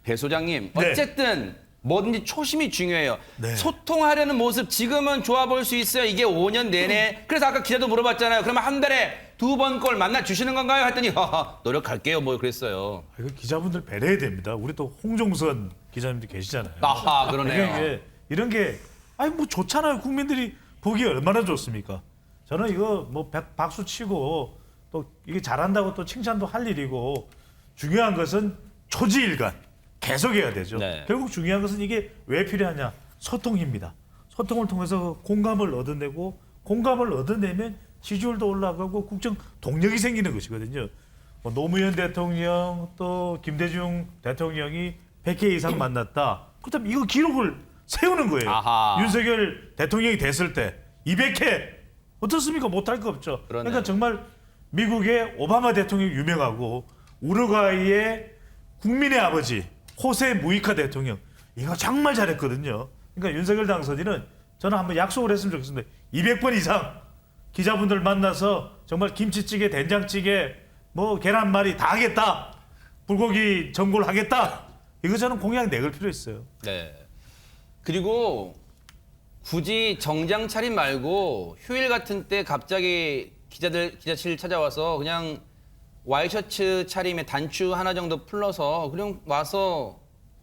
배 소장님, 어쨌든 뭐든지 초심이 중요해요. 네. 소통하려는 모습 지금은 좋아 보일 수 있어요. 이게 5년 내내. 그래서 아까 기자도 물어봤잖아요. 그러면 한 달에 2번 꼴 만나 주시는 건가요? 했더니 노력할게요. 뭐 그랬어요. 이거 기자분들 배려해야 됩니다. 우리 또 홍종선 기자님도 계시잖아요. 아하, 그러네요. 그러니까 이런 게 뭐 좋잖아요. 국민들이 보기 얼마나 좋습니까? 저는 이거 뭐 박수 치고 또 이게 잘한다고 또 칭찬도 할 일이고 중요한 것은 초지일관 계속 해야 되죠. 네. 결국 중요한 것은 이게 왜 필요하냐? 소통입니다. 소통을 통해서 공감을 얻어내고 공감을 얻어내면 지지율도 올라가고 국정 동력이 생기는 것이거든요. 뭐 노무현 대통령 또 김대중 대통령이 100회 이상 만났다. 그렇다면 이거 기록을 세우는 거예요. 아하. 윤석열 대통령이 됐을 때 200회 어떻습니까? 못할 거 없죠. 그러네요. 그러니까 정말 미국의 오바마 대통령이 유명하고 우루과이의 국민의 아버지 호세 무이카 대통령 이거 정말 잘했거든요. 그러니까 윤석열 당선인은 저는 한번 약속을 했으면 좋겠습니다. 200번 이상 기자분들 만나서 정말 김치찌개, 된장찌개, 뭐 계란말이 다 하겠다. 불고기 전골 하겠다. 이거 저는 공약 내걸 필요 있어요. 네. 그리고 굳이 정장 차림 말고 휴일 같은 때 갑자기 기자실 찾아와서 그냥 와이셔츠 차림에 단추 하나 정도 풀러서 그냥 와서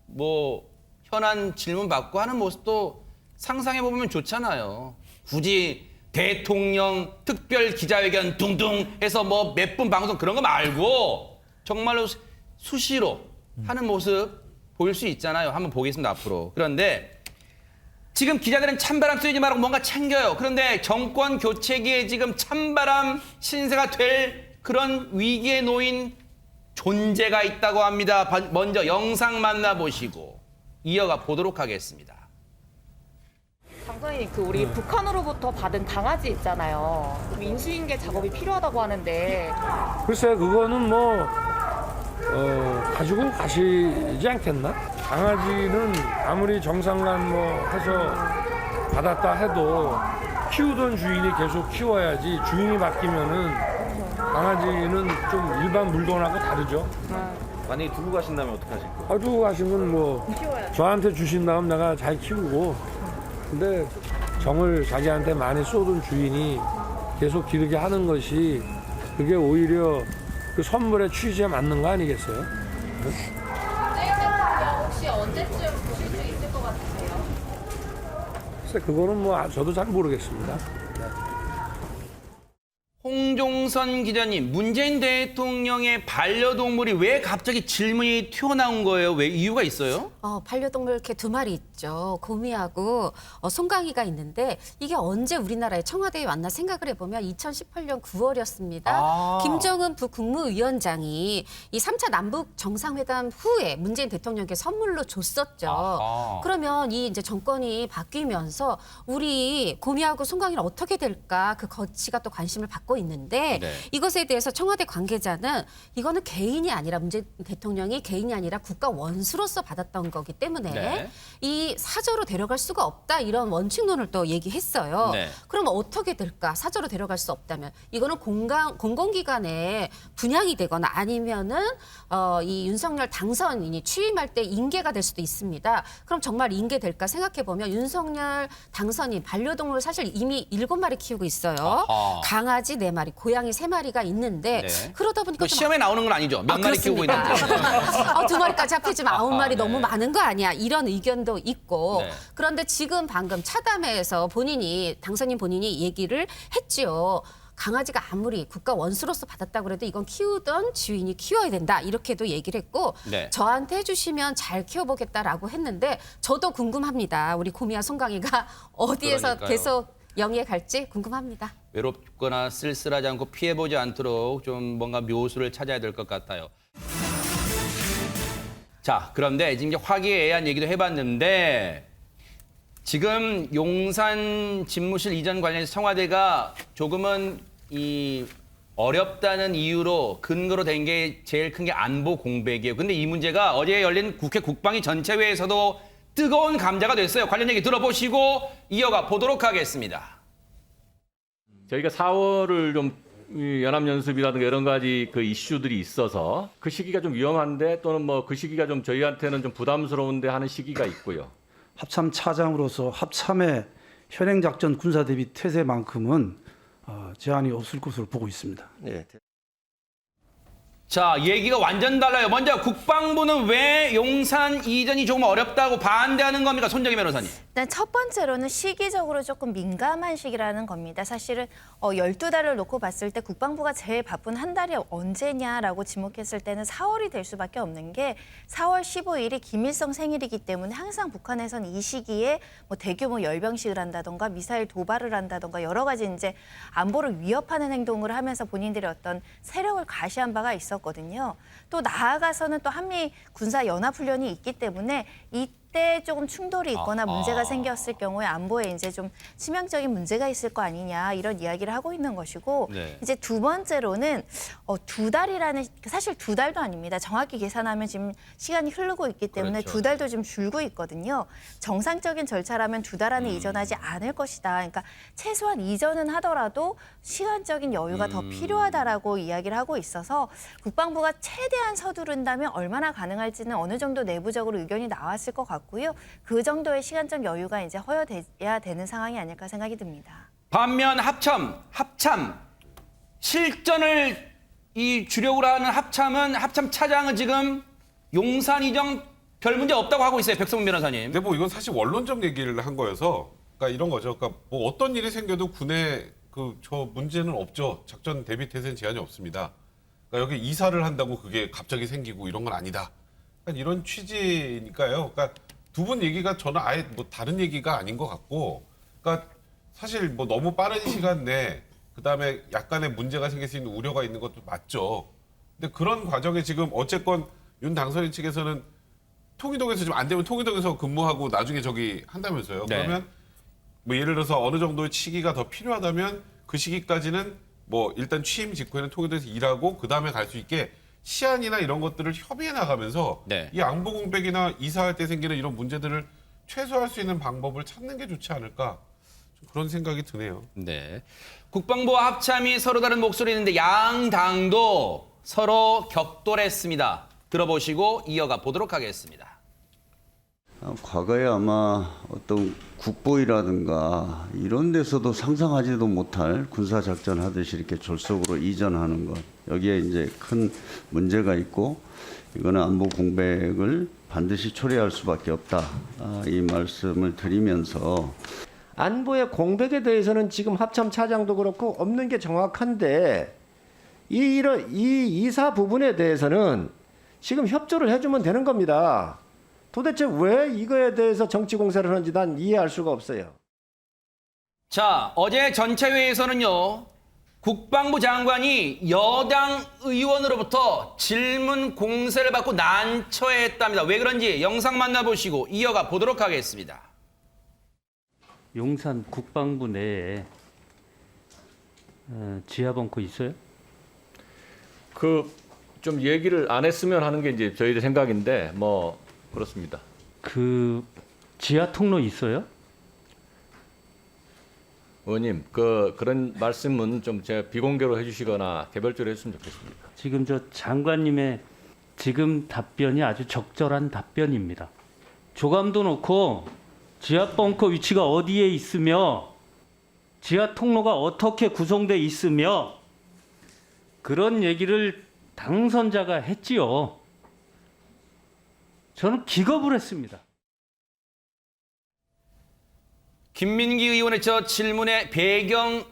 뭐 현안 질문 받고 하는 모습도 상상해 보면 좋잖아요. 굳이 대통령 특별 기자회견 둥둥 해서 뭐 몇 분 방송 그런 거 말고 정말로 수시로 하는 모습 보일 수 있잖아요. 한번 보겠습니다, 앞으로. 그런데 지금 기자들은 찬바람 쐬지 말고 뭔가 챙겨요. 그런데 정권 교체기에 지금 찬바람 신세가 될 그런 위기에 놓인 존재가 있다고 합니다. 먼저 영상 만나보시고 이어가 보도록 하겠습니다. 당선인 우리 북한으로부터 받은 강아지 있잖아요. 인수인계 작업이 필요하다고 하는데 글쎄 그거는 뭐 가지고 가시지 않겠나? 강아지는 아무리 정상간 뭐 해서 받았다 해도 키우던 주인이 계속 키워야지 주인이 바뀌면은 강아지는 좀 일반 물건하고 다르죠. 만약에 두고 가신다면 어떡하실 거예요? 두고 가시면 뭐 저한테 주신 다음 내가 잘 키우고 근데 정을 자기한테 많이 쏟은 주인이 계속 기르게 하는 것이 그게 오히려 그 선물의 취지에 맞는 거 아니겠어요? 혹시 언제쯤 보실 수 있을 것 같으세요? 글쎄 그거는 뭐 저도 잘 모르겠습니다. 홍종선 기자님, 문재인 대통령의 반려동물이 왜 갑자기 질문이 튀어나온 거예요? 왜 이유가 있어요? 반려동물 이렇게 두 마리 있죠. 고미하고 송강이가 있는데 이게 언제 우리나라에 청와대에 왔나 생각을 해보면 2018년 9월이었습니다. 김정은 북국무위원장이 이 3차 남북 정상회담 후에 문재인 대통령께 선물로 줬었죠. 그러면 이 이제 정권이 바뀌면서 우리 고미하고 송강이는 어떻게 될까 그 거치가 또 관심을 받고 있는데 이것에 대해서 청와대 관계자는 이거는 개인이 아니라 문재인 대통령이 개인이 아니라 국가 원수로서 받았던 거기 때문에 이 사저로 데려갈 수가 없다 이런 원칙론을 또 얘기했어요. 그럼 어떻게 될까? 사저로 데려갈 수 없다면 이거는 공공기관에 분양이 되거나 아니면은 이 윤석열 당선인이 취임할 때 인계가 될 수도 있습니다. 그럼 정말 인계될까 생각해 보면 윤석열 당선인 반려동물 사실 이미 7마리 키우고 있어요. 강아지 4마리, 고양이 3마리가 있는데 그러다 보니까 시험에 나오는 건 아니죠. 몇 마리 키우고 있는데. 2마리까지 합해지면 9마리 너무 많은 거 아니야. 이런 의견도 있고. 그런데 지금 방금 차담회에서 당선인 본인이 얘기를 했지요. 강아지가 아무리 국가 원수로서 받았다고 해도 이건 키우던 주인이 키워야 된다. 이렇게도 얘기를 했고 저한테 해주시면 잘 키워보겠다라고 했는데 저도 궁금합니다. 우리 고미와 송강이가 어디에서 계속 영위에 갈지 궁금합니다. 외롭거나 쓸쓸하지 않고 피해보지 않도록 좀 뭔가 묘수를 찾아야 될 것 같아요. 자, 그런데 지금 이제 화기애애한 얘기도 해봤는데 지금 용산 집무실 이전 관련해서 청와대가 조금은 이 어렵다는 이유로 근거로 된 게 제일 큰 게 안보 공백이에요. 근데 이 문제가 어제 열린 국회 국방위 전체회에서도 뜨거운 감자가 됐어요. 관련 얘기 들어보시고 이어가 보도록 하겠습니다. 저희가 4월을 좀 연합연습이라든가 여러 가지 그 이슈들이 있어서 그 시기가 좀 위험한데 또는 뭐 그 시기가 좀 저희한테는 좀 부담스러운데 하는 시기가 있고요. 합참 차장으로서 합참의 현행작전 군사대비 태세만큼은 제한이 없을 것으로 보고 있습니다. 자, 얘기가 완전 달라요. 먼저 국방부는 왜 용산 이전이 조금 어렵다고 반대하는 겁니까? 손정희 변호사님. 일단 첫 번째로는 시기적으로 조금 민감한 시기라는 겁니다. 사실은 12달을 놓고 봤을 때 국방부가 제일 바쁜 한 달이 언제냐라고 지목했을 때는 4월이 될 수밖에 없는 게 4월 15일이 김일성 생일이기 때문에 항상 북한에서는 이 시기에 뭐 대규모 열병식을 한다던가 미사일 도발을 한다던가 여러 가지 이제 안보를 위협하는 행동을 하면서 본인들의 어떤 세력을 과시한 바가 있었거든요. 또 나아가서는 또 한미 군사 연합훈련이 있기 때문에 이때 조금 충돌이 있거나 문제가 생겼을 경우에 안보에 이제 좀 치명적인 문제가 있을 거 아니냐 이런 이야기를 하고 있는 것이고 이제 두 번째로는 2달이라는 사실 2달도 아닙니다. 정확히 계산하면 지금 시간이 흐르고 있기 때문에 2달도 좀 줄고 있거든요. 정상적인 절차라면 2달 안에 이전하지 않을 것이다. 그러니까 최소한 이전은 하더라도 시간적인 여유가 더 필요하다라고 이야기를 하고 있어서 국방부가 최대한 서두른다면 얼마나 가능할지는 어느 정도 내부적으로 의견이 나왔을 것 같고요. 그 정도의 시간적 여유가 이제 허용돼야 되는 상황이 아닐까 생각이 듭니다. 반면 합참 실전을 이 주력으로 하는 합참 차장은 지금 용산 이전 별 문제 없다고 하고 있어요. 백성문 변호사님. 근데 뭐 이건 사실 원론적 얘기를 한 거여서 그러니까 이런 거죠. 그러니까 뭐 어떤 일이 생겨도 군에 저 문제는 없죠. 작전 대비 태세는 제한이 없습니다. 그러니까 여기 이사를 한다고 그게 갑자기 생기고 이런 건 아니다. 그러니까 이런 취지니까요. 그러니까 두 분 얘기가 저는 아예 뭐 다른 얘기가 아닌 것 같고, 그러니까 사실 뭐 너무 빠른 시간 내에 그다음에 약간의 문제가 생길 수 있는 우려가 있는 것도 맞죠. 근데 그런 과정에 지금 어쨌건 윤 당선인 측에서는 통일동에서 지금 안 되면 통일동에서 근무하고 나중에 저기 한다면서요. 그러면 뭐 예를 들어서 어느 정도의 시기가 더 필요하다면 그 시기까지는 뭐 일단 취임 직후에는 통일동에서 일하고 그다음에 갈 수 있게 시한이나 이런 것들을 협의해 나가면서 이 안보 공백이나 이사할 때 생기는 이런 문제들을 최소화할 수 있는 방법을 찾는 게 좋지 않을까 좀 그런 생각이 드네요. 네. 국방부와 합참이 서로 다른 목소리인데 양 당도 서로 격돌했습니다. 들어보시고 이어가 보도록 하겠습니다. 과거에 아마 어떤 국보위라든가 이런 데서도 상상하지도 못할 군사작전 하듯이 이렇게 졸속으로 이전하는 것. 여기에 이제 큰 문제가 있고 이거는 안보 공백을 반드시 초래할 수밖에 없다. 이 말씀을 드리면서 안보의 공백에 대해서는 지금 합참 차장도 그렇고 없는 게 정확한데 이 이사 부분에 대해서는 지금 협조를 해주면 되는 겁니다. 도대체 왜 이거에 대해서 정치 공세를 하는지 난 이해할 수가 없어요. 자, 어제 전체 회의에서는요. 국방부 장관이 여당 의원으로부터 질문 공세를 받고 난처했답니다. 왜 그런지 영상 만나보시고 이어가 보도록 하겠습니다. 용산 국방부 내에 지하 벙커 있어요? 좀 얘기를 안 했으면 하는 게 이제 저희들 생각인데 뭐 그렇습니다. 그 지하 통로 있어요? 의원님, 그런 말씀은 좀 제가 비공개로 해주시거나 개별적으로 했으면 좋겠습니다. 지금 저 장관님의 지금 답변이 아주 적절한 답변입니다. 조감도 놓고 지하 벙커 위치가 어디에 있으며 지하 통로가 어떻게 구성돼 있으며 그런 얘기를 당선자가 했지요. 저는 기겁을 했습니다. 김민기 의원의 저 질문의 배경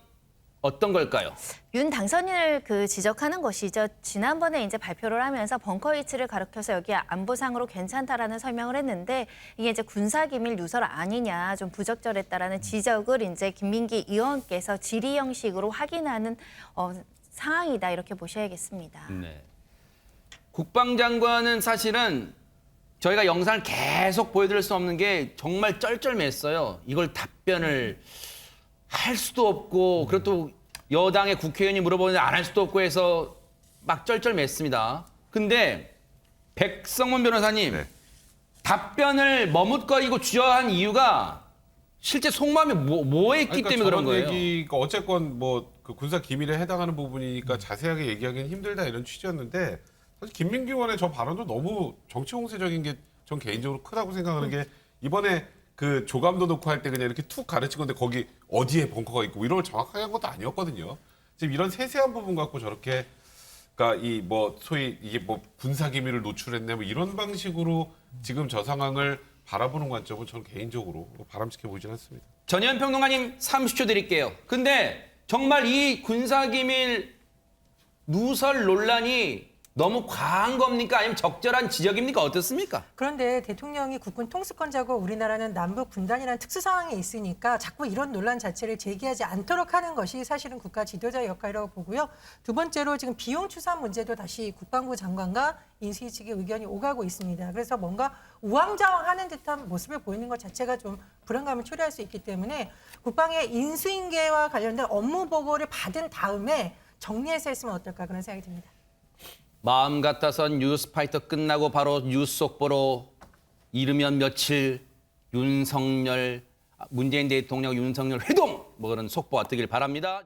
어떤 걸까요? 윤 당선인을 지적하는 것이죠. 지난번에 이제 발표를 하면서 벙커 위치를 가리켜서 여기 안보상으로 괜찮다라는 설명을 했는데 이게 이제 군사기밀 누설 아니냐, 좀 부적절했다라는 지적을 이제 김민기 의원께서 질의 형식으로 확인하는 상황이다 이렇게 보셔야겠습니다. 네. 국방장관은 사실은 저희가 영상을 계속 보여드릴 수 없는 게 정말 쩔쩔맸어요. 이걸 답변을 할 수도 없고 그리고 또 여당의 국회의원이 물어보는데 안 할 수도 없고 해서 막 쩔쩔맸습니다. 근데 백성문 변호사님 답변을 머뭇거리고 주저한 이유가 실제 속마음이 뭐 했기 때문에 그런 거예요? 얘기가 어쨌건 그 군사 기밀에 해당하는 부분이니까 자세하게 얘기하기는 힘들다 이런 취지였는데 사실 김민기 의원의 저 발언도 너무 정치 공세적인 게 전 개인적으로 크다고 생각하는 게 이번에 그 조감도 놓고 할 때 그냥 이렇게 툭 가르친 건데 거기 어디에 벙커가 있고 이런 걸 정확하게 한 것도 아니었거든요. 지금 이런 세세한 부분 갖고 저렇게 그러니까 소위 이게 군사 기밀을 노출했네 이런 방식으로 지금 저 상황을 바라보는 관점은 저는 개인적으로 바람직해 보이진 않습니다. 전현 평론가님 30초 드릴게요. 근데 정말 이 군사기밀 누설 논란이 너무 과한 겁니까? 아니면 적절한 지적입니까? 어떻습니까? 그런데 대통령이 국군 통수권자고 우리나라는 남북 분단이라는 특수 상황에 있으니까 자꾸 이런 논란 자체를 제기하지 않도록 하는 것이 사실은 국가 지도자의 역할이라고 보고요. 두 번째로 지금 비용 추산 문제도 다시 국방부 장관과 인수위 측의 의견이 오가고 있습니다. 그래서 뭔가 우왕좌왕하는 듯한 모습을 보이는 것 자체가 좀 불안감을 초래할 수 있기 때문에 국방의 인수인계와 관련된 업무 보고를 받은 다음에 정리해서 했으면 어떨까 그런 생각이 듭니다. 마음 같아선 뉴스파이터 끝나고 바로 뉴스 속보로 이르면 며칠 문재인 대통령 윤석열 회동 그런 속보가 뜨길 바랍니다.